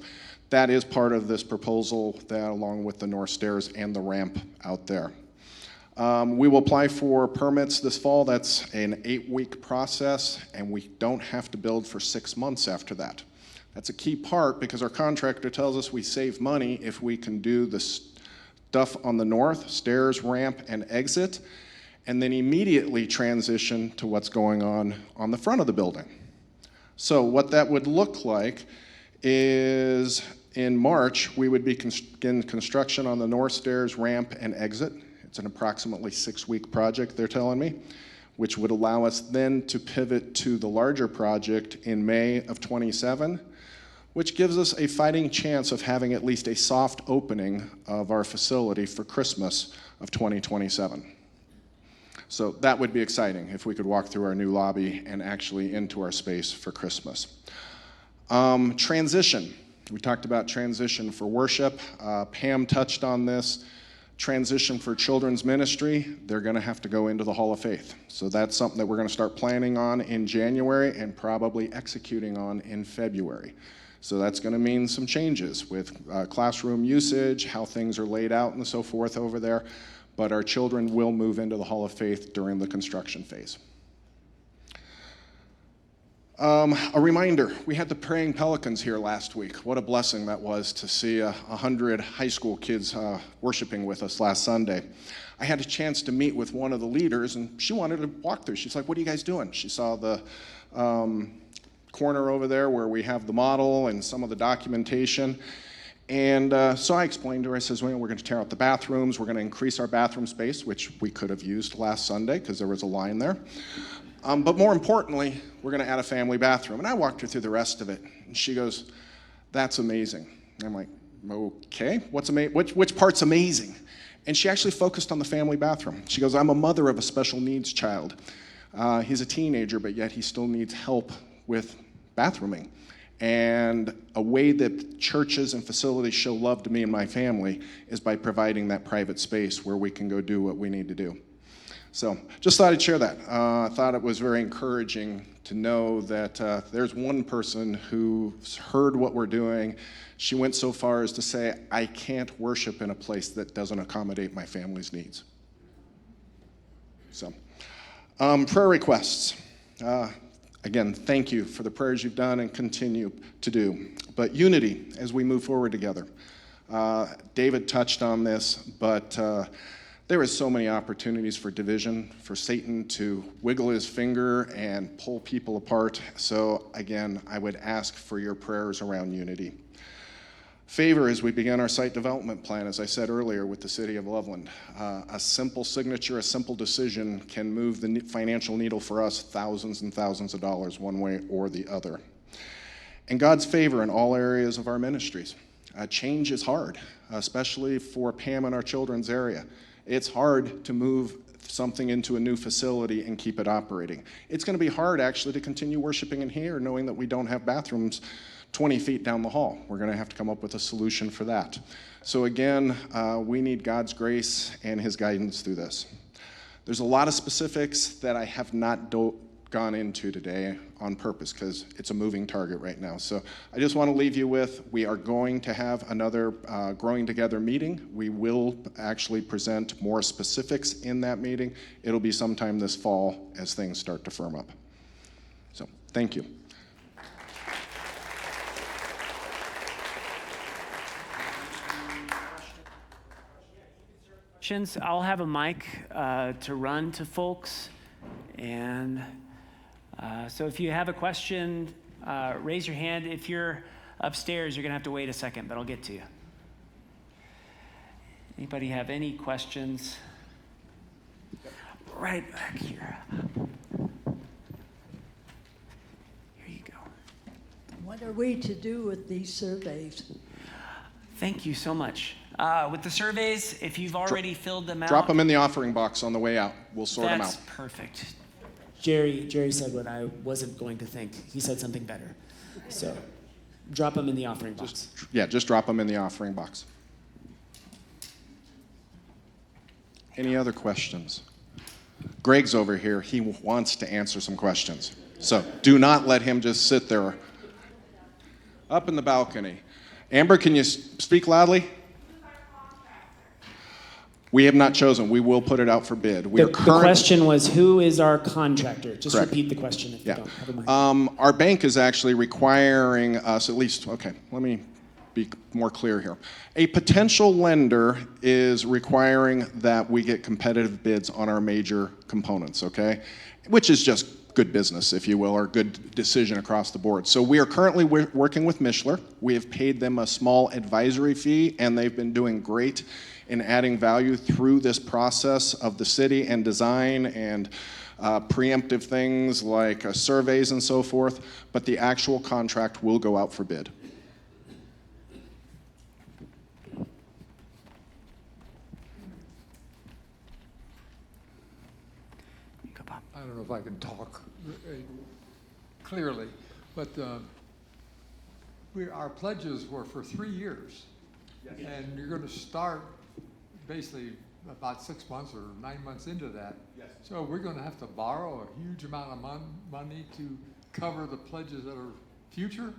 S11: that is part of this proposal, that along with the north stairs and the ramp out there. We will apply for permits this fall. That's an 8-week process, and we don't have to build for 6 months after that. That's a key part because our contractor tells us we save money if we can do the stuff on the north, stairs, ramp, and exit, and then immediately transition to what's going on the front of the building. So what that would look like is in March, we would begin construction on the north stairs, ramp, and exit. It's an approximately 6-week project, they're telling me, which would allow us then to pivot to the larger project in May of 27, which gives us a fighting chance of having at least a soft opening of our facility for Christmas of 2027. So that would be exciting if we could walk through our new lobby and actually into our space for Christmas. Transition. We talked about transition for worship. Pam touched on this. Transition for children's ministry, they're going to have to go into the Hall of Faith. So that's something that we're going to start planning on in January and probably executing on in February. So that's going to mean some changes with classroom usage, how things are laid out and so forth over there. but our children will move into the Hall of Faith during the construction phase. A reminder, we had the Praying Pelicans here last week. What a blessing that was to see 100 high school kids worshiping with us last Sunday. I had a chance to meet with one of the leaders, and she wanted to walk through. She's like, what are you guys doing? She saw the corner over there where we have the model and some of the documentation. And so I explained to her, I says, well, we're going to tear out the bathrooms. We're going to increase our bathroom space, which we could have used last Sunday because there was a line there. But more importantly, we're going to add a family bathroom. And I walked her through the rest of it. And she goes, that's amazing. And I'm like, okay, which part's amazing? And she actually focused on the family bathroom. She goes, I'm a mother of a special needs child. He's a teenager, but yet he still needs help with bathrooming. And a way that churches and facilities show love to me and my family is by providing that private space where we can go do what we need to do. So just thought I'd share that. I thought it was very encouraging to know that there's one person who's heard what we're doing. She went so far as to say, I can't worship in a place that doesn't accommodate my family's needs. So, prayer requests. Again, thank you for the prayers you've done and continue to do. But unity as we move forward together. David touched on this, but there is so many opportunities for division, for Satan to wiggle his finger and pull people apart. So again, I would ask for your prayers around unity. Favor as we begin our site development plan, as I said earlier, with the city of Loveland. A simple signature, a simple decision can move the financial needle for us thousands and thousands of dollars one way or the other. And God's favor in all areas of our ministries. Change is hard, especially for Pam and our children's area. It's hard to move something into a new facility and keep it operating. It's going to be hard, actually, to continue worshiping in here knowing that we don't have bathrooms 20 feet down the hall. We're going to have to come up with a solution for that. So again, we need God's grace and his guidance through this. There's a lot of specifics that I have not gone into today on purpose because it's a moving target right now. So I just want to leave you with, we are going to have another Growing Together meeting. We will actually present more specifics in that meeting. It'll be sometime this fall as things start to firm up. So thank you.
S1: I'll have a mic to run to folks. And so if you have a question, raise your hand. If you're upstairs, you're going to have to wait a second, but I'll get to you. Anybody have any questions? Right back here. Here you go.
S7: What are we to do with these surveys?
S1: Thank you so much. With the surveys, if you've already filled them out.
S11: Drop them in the offering box on the way out. We'll sort them out.
S1: That's perfect.
S10: Jerry said what I wasn't going to think. He said something better. So drop them in the offering box.
S11: Just drop them in the offering box. Any other questions? Greg's over here. He wants to answer some questions. So do not let him just sit there up in the balcony. Amber, can you speak loudly? We have not chosen. We will put it out for bid.
S10: The question was, who is our contractor? Just
S11: Correct.
S10: Repeat the question if you don't have a mic.
S11: Our bank is actually requiring us, at least, okay, let me be more clear here. A potential lender is requiring that we get competitive bids on our major components, okay? Which is just good business, if you will, or good decision across the board. So we are currently working with Mishler. We have paid them a small advisory fee, and they've been doing great in adding value through this process of the city and design and preemptive things like surveys and so forth, but the actual contract will go out for bid.
S12: I don't know if I can talk clearly, but our pledges were for 3 years. Yes. And you're going to start basically about 6 months or 9 months into that. Yes. So we're going to have to borrow a huge amount of money to cover the pledges that are future?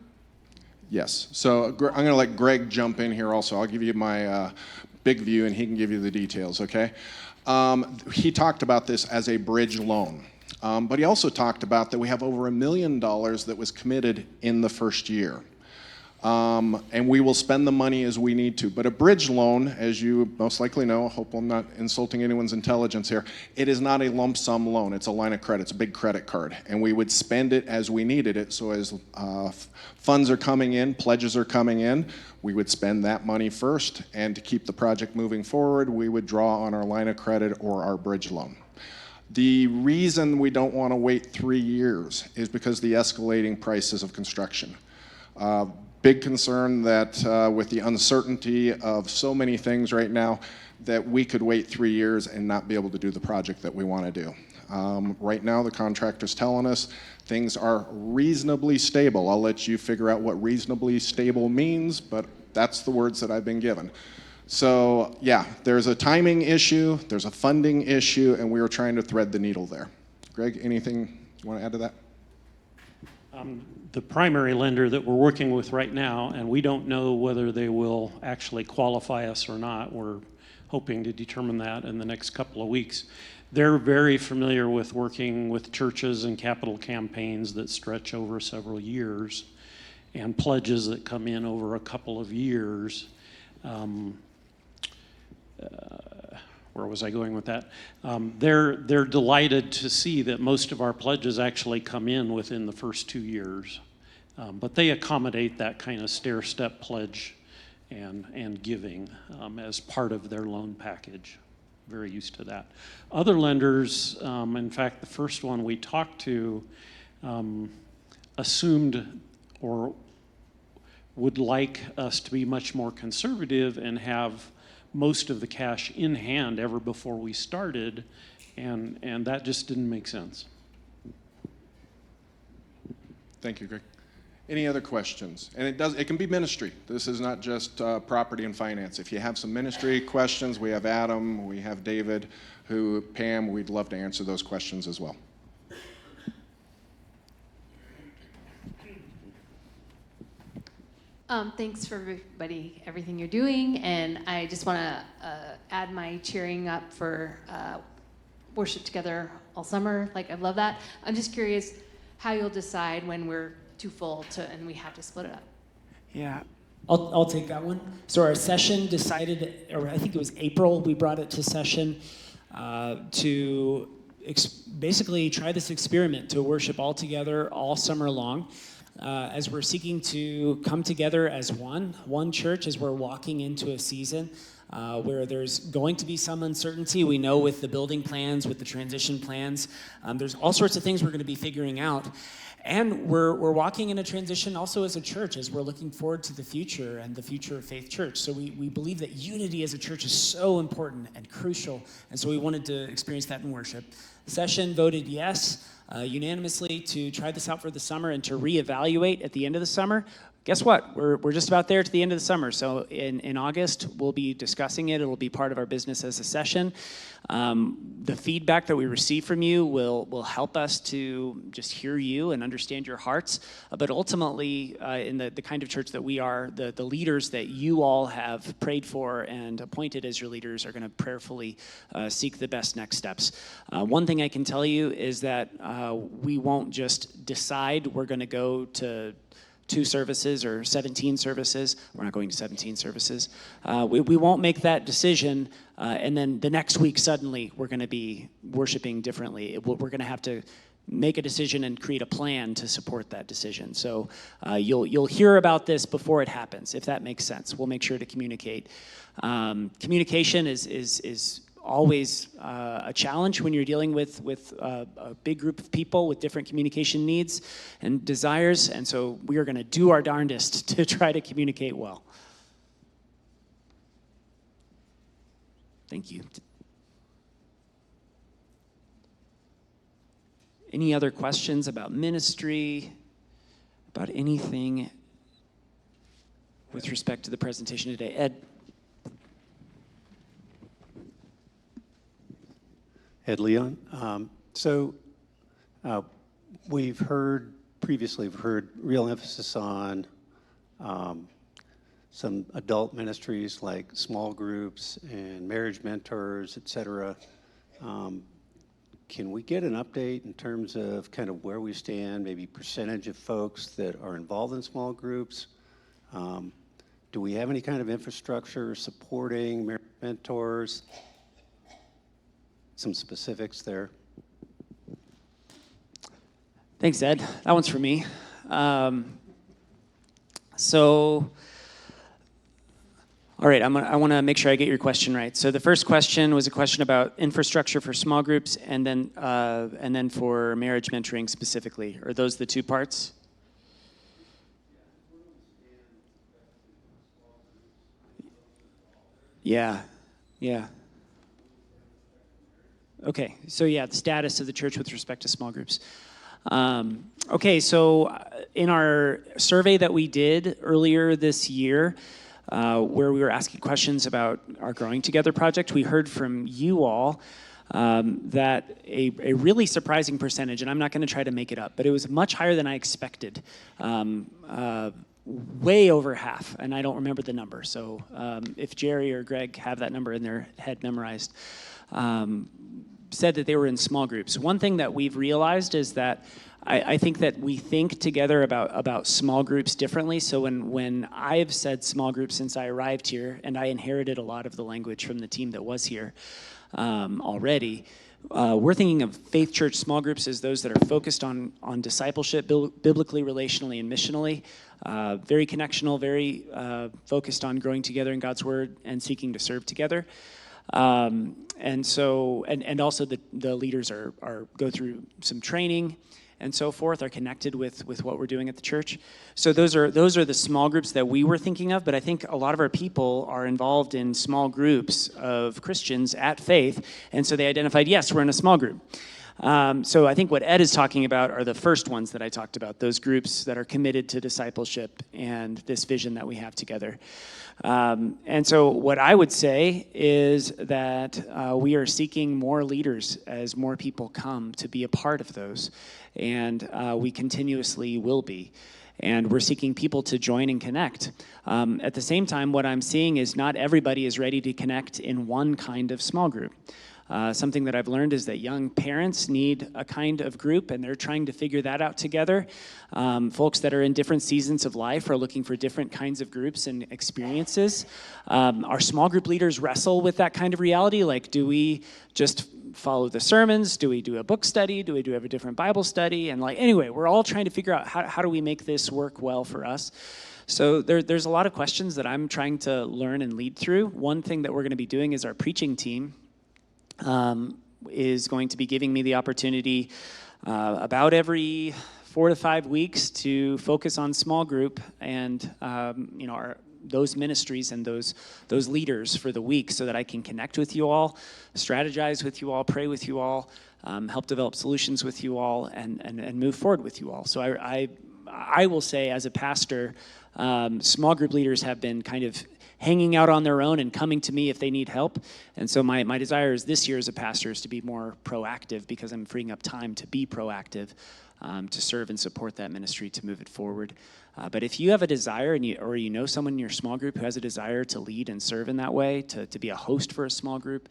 S11: Yes. So I'm going to let Greg jump in here also. I'll give you my big view, and he can give you the details, okay? He talked about this as a bridge loan. But he also talked about that we have over $1 million that was committed in the first year. And we will spend the money as we need to. But a bridge loan, as you most likely know, I hope I'm not insulting anyone's intelligence here, it is not a lump sum loan. It's a line of credit. It's a big credit card. And we would spend it as we needed it. So as funds are coming in, pledges are coming in, we would spend that money first. And to keep the project moving forward, we would draw on our line of credit or our bridge loan. The reason we don't want to wait 3 years is because the escalating prices of construction. Big concern that with the uncertainty of so many things right now, that we could wait 3 years and not be able to do the project that we want to do. Right now, the contractor's telling us things are reasonably stable. I'll let you figure out what reasonably stable means, but that's the words that I've been given. So yeah, there's a timing issue, there's a funding issue, and we were trying to thread the needle there. Greg, anything you want to add to that?
S6: The primary lender that we're working with right now, and we don't know whether they will actually qualify us or not. We're hoping to determine that in the next couple of weeks. They're very familiar with working with churches and capital campaigns that stretch over several years and pledges that come in over a couple of years. Where was I going with that? They're delighted to see that most of our pledges actually come in within the first 2 years. But they accommodate that kind of stair-step pledge and giving as part of their loan package. Very used to that. Other lenders, in fact, the first one we talked to assumed or would like us to be much more conservative and have most of the cash in hand ever before we started, and that just didn't make sense.
S11: Thank you, Greg. Any other questions? And it can be ministry. This is not just property and finance. If you have some ministry questions, we have Adam, we have David, Pam, we'd love to answer those questions as well.
S13: Thanks for everything you're doing, and I just want to add my cheering up for worship together all summer. Like, I love that. I'm just curious how you'll decide when we're too full and we have to split it up.
S10: Yeah, I'll take that one. So our session decided, or I think it was April, we brought it to session to basically try this experiment to worship all together all summer long. As we're seeking to come together as one church, as we're walking into a season where there's going to be some uncertainty. We know with the building plans, with the transition plans, there's all sorts of things we're going to be figuring out. And we're walking in a transition also as a church, as we're looking forward to the future and the future of Faith Church. So we believe that unity as a church is so important and crucial, and so we wanted to experience that in worship. The session voted yes unanimously to try this out for the summer and to reevaluate at the end of the summer. Guess what? We're just about there to the end of the summer. So in August, we'll be discussing it. It'll be part of our business as a session. The feedback that we receive from you will help us to just hear you and understand your hearts. But ultimately, in the kind of church that we are, the leaders that you all have prayed for and appointed as your leaders are going to prayerfully seek the best next steps. One thing I can tell you is that we won't just decide we're going to go to 2 services or 17 services. We're not going to 17 services. We won't make that decision, and then the next week suddenly we're going to be worshiping differently. We're going to have to make a decision and create a plan to support that decision. So you'll hear about this before it happens, if that makes sense. We'll make sure to communicate. Communication is always a challenge when you're dealing with a big group of people with different communication needs and desires, and so we are going to do our darndest to try to communicate well. Thank you. Any other questions about ministry, about anything with respect to the presentation today? Ed?
S14: Ed Leon. We've heard real emphasis on some adult ministries like small groups and marriage mentors, et cetera. Can we get an update in terms of kind of where we stand, maybe percentage of folks that are involved in small groups? Do we have any kind of infrastructure supporting marriage mentors? Some specifics there.
S10: Thanks, Ed. That one's for me. All right, I want to make sure I get your question right. So the first question was a question about infrastructure for small groups, and then for marriage mentoring specifically. Are those the two parts? Yeah. Okay, so the status of the church with respect to small groups. Okay, so in our survey that we did earlier this year, where we were asking questions about our Growing Together project, we heard from you all that a really surprising percentage, and I'm not going to try to make it up, but it was much higher than I expected, way over half, and I don't remember the number. So if Jerry or Greg have that number in their head memorized, said that they were in small groups. One thing that we've realized is that I think that we think together about small groups differently. So when I've said small groups since I arrived here, and I inherited a lot of the language from the team that was here already, we're thinking of Faith Church small groups as those that are focused on discipleship, biblically, relationally, and missionally. Very connectional, very focused on growing together in God's Word and seeking to serve together. And also the leaders go through some training and so forth, are connected with what we're doing at the church. So those are the small groups that we were thinking of, but I think a lot of our people are involved in small groups of Christians at Faith, and so they identified, yes, we're in a small group. So I think what Ed is talking about are the first ones that I talked about, those groups that are committed to discipleship and this vision that we have together. And so what I would say is that we are seeking more leaders as more people come to be a part of those, and we continuously will be. And we're seeking people to join and connect. At the same time, what I'm seeing is not everybody is ready to connect in one kind of small group. Something that I've learned is that young parents need a kind of group, and they're trying to figure that out together. Folks that are in different seasons of life are looking for different kinds of groups and experiences. Our small group leaders wrestle with that kind of reality. Like, do we just follow the sermons? Do we do a book study? Do we have a different Bible study? And anyway, we're all trying to figure out how do we make this work well for us. So there's a lot of questions that I'm trying to learn and lead through. One thing that we're going to be doing is our preaching team is going to be giving me the opportunity about every 4 to 5 weeks to focus on small group and those ministries and those leaders for the week, so that I can connect with you all, strategize with you all, pray with you all, help develop solutions with you all, and move forward with you all. So I will say, as a pastor, small group leaders have been kind of hanging out on their own and coming to me if they need help. And so my desire is this year as a pastor is to be more proactive, because I'm freeing up time to be proactive, to serve and support that ministry, to move it forward. But if you have a desire, or you know someone in your small group who has a desire to lead and serve in that way, to be a host for a small group,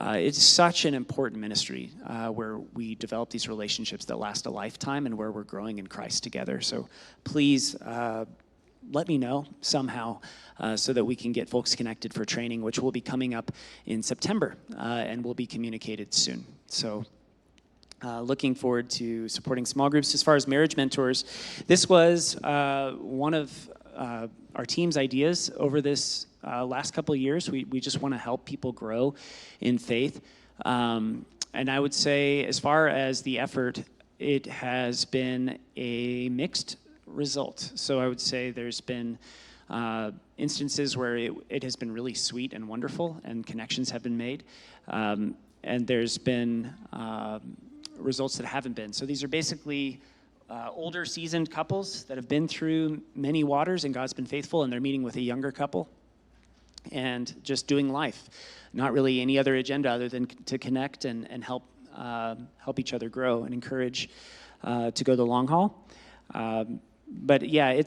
S10: it's such an important ministry where we develop these relationships that last a lifetime and where we're growing in Christ together. So please let me know somehow so that we can get folks connected for training, which will be coming up in September and will be communicated soon. So looking forward to supporting small groups. As far as marriage mentors, this was one of our team's ideas over this last couple of years. We just want to help people grow in faith. And I would say, as far as the effort, it has been a mixed result. So I would say there's been instances where it has been really sweet and wonderful, and connections have been made. And there's been results that haven't been. So these are basically older, seasoned couples that have been through many waters, and God's been faithful, and they're meeting with a younger couple and just doing life. Not really any other agenda other than to connect and help each other grow and encourage to go the long haul. But yeah,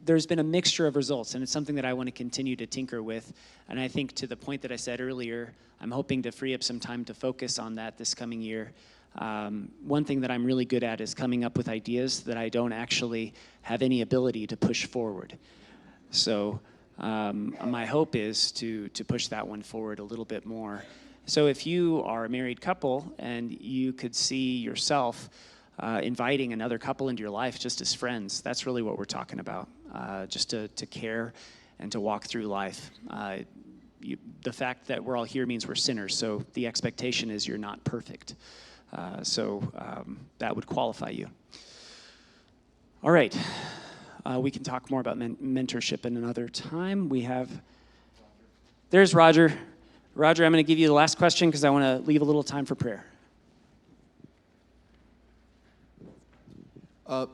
S10: there's been a mixture of results, and it's something that I want to continue to tinker with. And I think to the point that I said earlier, I'm hoping to free up some time to focus on that this coming year. One thing that I'm really good at is coming up with ideas that I don't actually have any ability to push forward. So my hope is to push that one forward a little bit more. So if you are a married couple and you could see yourself inviting another couple into your life just as friends, that's really what we're talking about, just to care and to walk through life. The fact that we're all here means we're sinners, so the expectation is you're not perfect. So that would qualify you. All right. We can talk more about mentorship in another time. There's Roger. Roger, I'm going to give you the last question because I want to leave a little time for prayer.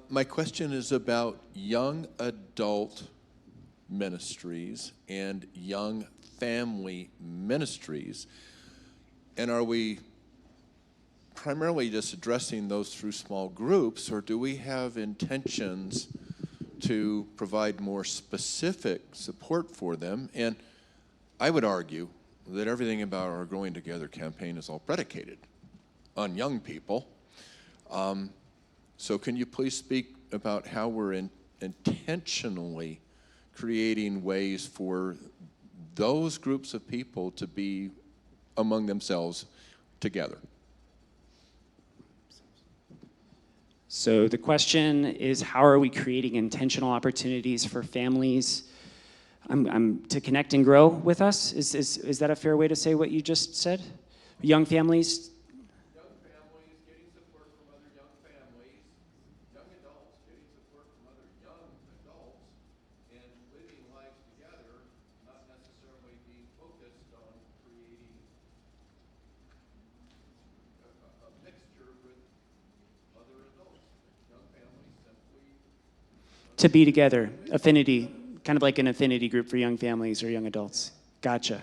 S8: My question is about young adult ministries and young family ministries. And are we primarily just addressing those through small groups, or do we have intentions to provide more specific support for them? And I would argue that everything about our Growing Together campaign is all predicated on young people. So can you please speak about how we're intentionally creating ways for those groups of people to be among themselves together?
S10: So the question is, how are we creating intentional opportunities for families to connect and grow with us? Is that a fair way to say what you just said? Young families?
S8: Young families getting support from other young families, young adults getting support from other young adults, and living life together, not necessarily being focused on creating a mixture with other adults. Young families simply
S10: To be together, affinity, kind of like an affinity group for young families or young adults. Gotcha.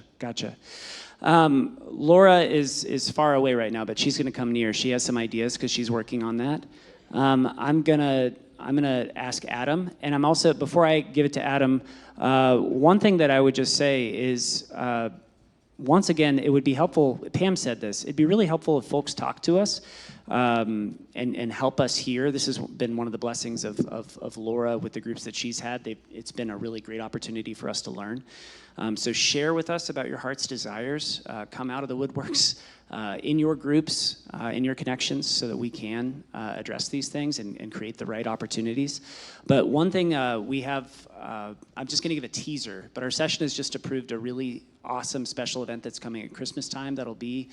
S10: Laura is far away right now, but she's going to come near. She has some ideas because she's working on that. I'm gonna ask Adam, and I'm also, before I give it to Adam, one thing that I would just say is, once again, it would be helpful. Pam said this. It'd be really helpful if folks talk to us and help us here. This has been one of the blessings of Laura with the groups that she's had. It's been a really great opportunity for us to learn. So share with us about your heart's desires. Come out of the woodworks in your groups, in your connections, so that we can address these things and create the right opportunities. But one thing we have, I'm just going to give a teaser, but our session has just approved a really awesome special event that's coming at Christmas time that'll be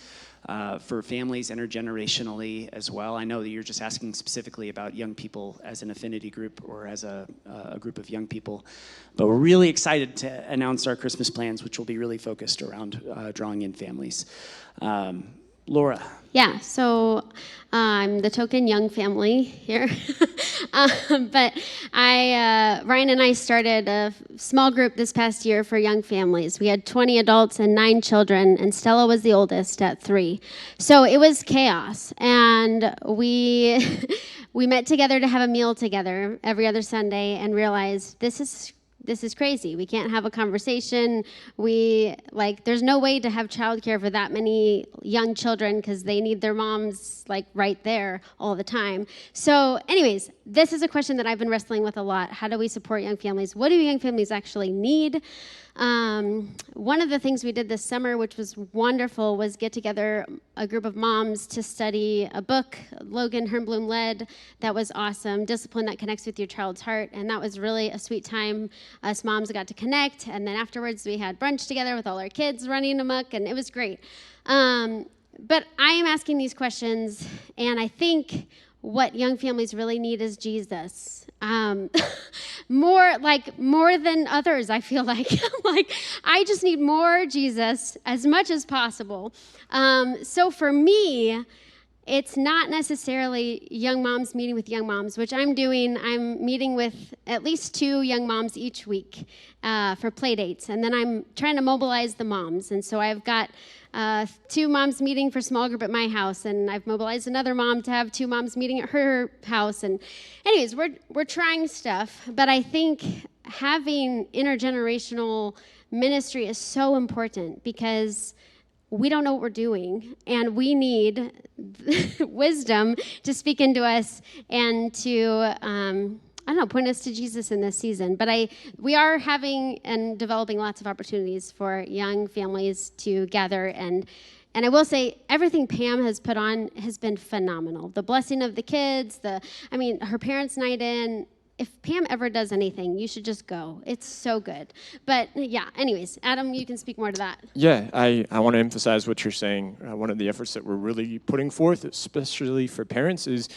S10: for families intergenerationally as well. I know that you're just asking specifically about young people as an affinity group or as a group of young people, but we're really excited to announce our Christmas plans, which will be really focused around drawing in families. Laura.
S2: Yeah, so I'm the token young family here. But Ryan and I started a small group this past year for young families. We had 20 adults and 9 children, and Stella was the oldest at 3. So it was chaos. And we met together to have a meal together every other Sunday and realized this is crazy. We can't have a conversation. There's no way to have childcare for that many young children because they need their moms right there all the time. So anyways, this is a question that I've been wrestling with a lot. How do we support young families? What do young families actually need? One of the things we did this summer, which was wonderful, was get together a group of moms to study a book Logan Hernblum led. That was awesome. Discipline that connects with your child's heart. And that was really a sweet time. Us moms got to connect. And then afterwards, we had brunch together with all our kids running amok, and it was great. But I am asking these questions, and I think what young families really need is Jesus. More than others, I feel like. I just need more Jesus as much as possible. So for me, it's not necessarily young moms meeting with young moms, which I'm doing. I'm meeting with at least 2 young moms each week for play dates. And then I'm trying to mobilize the moms. And so I've got 2 moms meeting for small group at my house. And I've mobilized another mom to have 2 moms meeting at her house. And anyways, we're trying stuff. But I think having intergenerational ministry is so important because we don't know what we're doing, and we need wisdom to speak into us and to, point us to Jesus in this season. But we are having and developing lots of opportunities for young families to gather. And I will say, everything Pam has put on has been phenomenal. The blessing of the kids, her parents' night in. If Pam ever does anything, you should just go. It's so good. But yeah, anyways, Adam, you can speak more to that.
S3: Yeah, I want to emphasize what you're saying. One of the efforts that we're really putting forth, especially for parents, is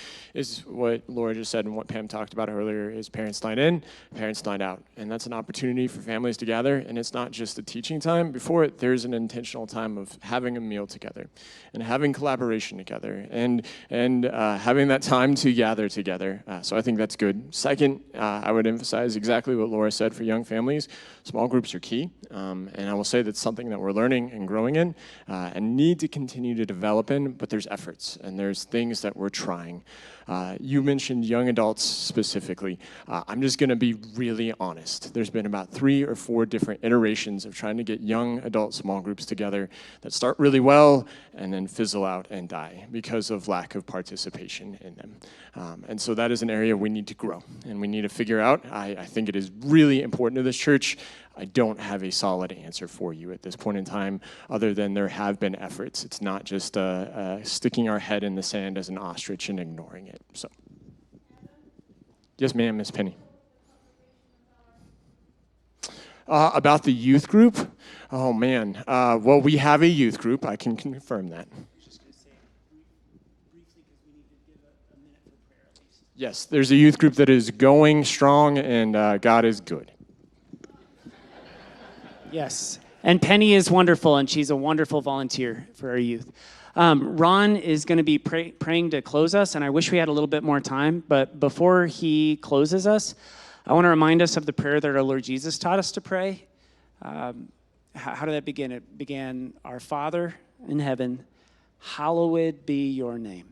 S3: what Laura just said and what Pam talked about earlier, is Parents Night In, Parents Night Out. And that's an opportunity for families to gather, and it's not just a teaching time. Before it, there's an intentional time of having a meal together and having collaboration together and having that time to gather together. So I think that's good. Second, I would emphasize exactly what Laura said for young families. Small groups are key, and I will say that's something that we're learning and growing in and need to continue to develop in, but there's efforts and there's things that we're trying. You mentioned young adults specifically. I'm just going to be really honest. There's been about 3 or 4 different iterations of trying to get young adult small groups together that start really well and then fizzle out and die because of lack of participation in them. And so that is an area we need to grow and we need to figure out. I think it is really important to this church. I don't have a solid answer for you at this point in time, other than there have been efforts. It's not just sticking our head in the sand as an ostrich and ignoring it. So, yes, ma'am, Miss Penny. About the youth group? Oh, man. Well, we have a youth group. I can confirm that. Yes, there's a youth group that is going strong, and God is good.
S1: Yes, and Penny is wonderful, and she's a wonderful volunteer for our youth. Ron is going to be praying to close us, and I wish we had a little bit more time, but before he closes us, I want to remind us of the prayer that our Lord Jesus taught us to pray. How did that begin? It began, "Our Father in heaven, hallowed be your name."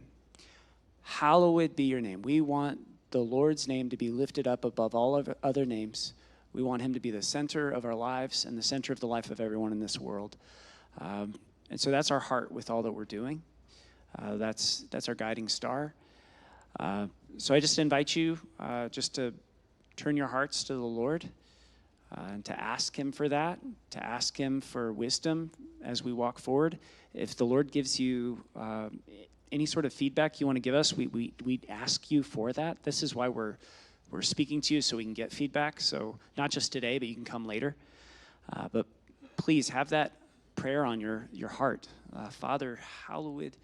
S1: Hallowed be your name. We want the Lord's name to be lifted up above all of other names. We want him to be the center of our lives and the center of the life of everyone in this world. And so that's our heart with all that we're doing. That's our guiding star. So I just invite you just to turn your hearts to the Lord and to ask him for that, to ask him for wisdom as we walk forward. If the Lord gives you any sort of feedback you want to give us, we ask you for that. This is why we're speaking to you, so we can get feedback. So not just today, but you can come later. But please have that prayer on your heart. Father, hallowed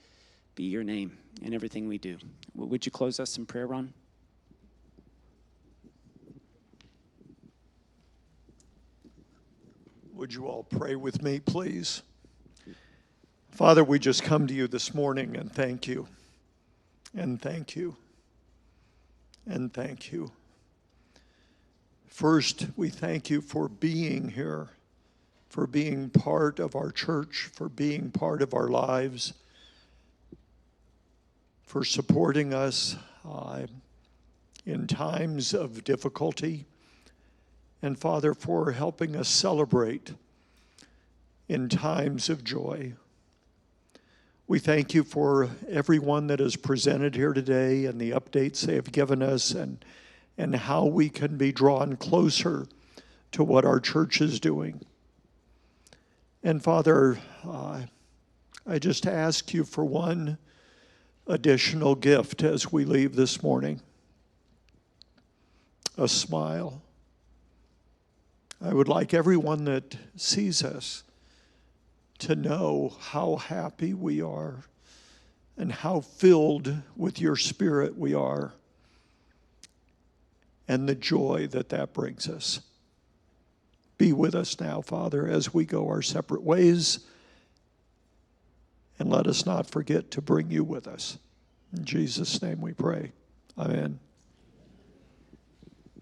S1: be your name in everything we do. Would you close us in prayer, Ron?
S15: Would you all pray with me, please? Father, we just come to you this morning and thank you. And thank you. And thank you. First, we thank you for being here, for being part of our church, for being part of our lives, for supporting us in times of difficulty, and Father, for helping us celebrate in times of joy. We thank you for everyone that is presented here today and the updates they have given us and how we can be drawn closer to what our church is doing. And Father, I just ask you for one additional gift as we leave this morning. A smile. I would like everyone that sees us to know how happy we are and how filled with your Spirit we are and the joy that brings us. Be with us now, Father, as we go our separate ways. and let us not forget to bring you with us. In Jesus' name we pray. Amen.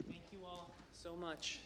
S1: Thank you all so much.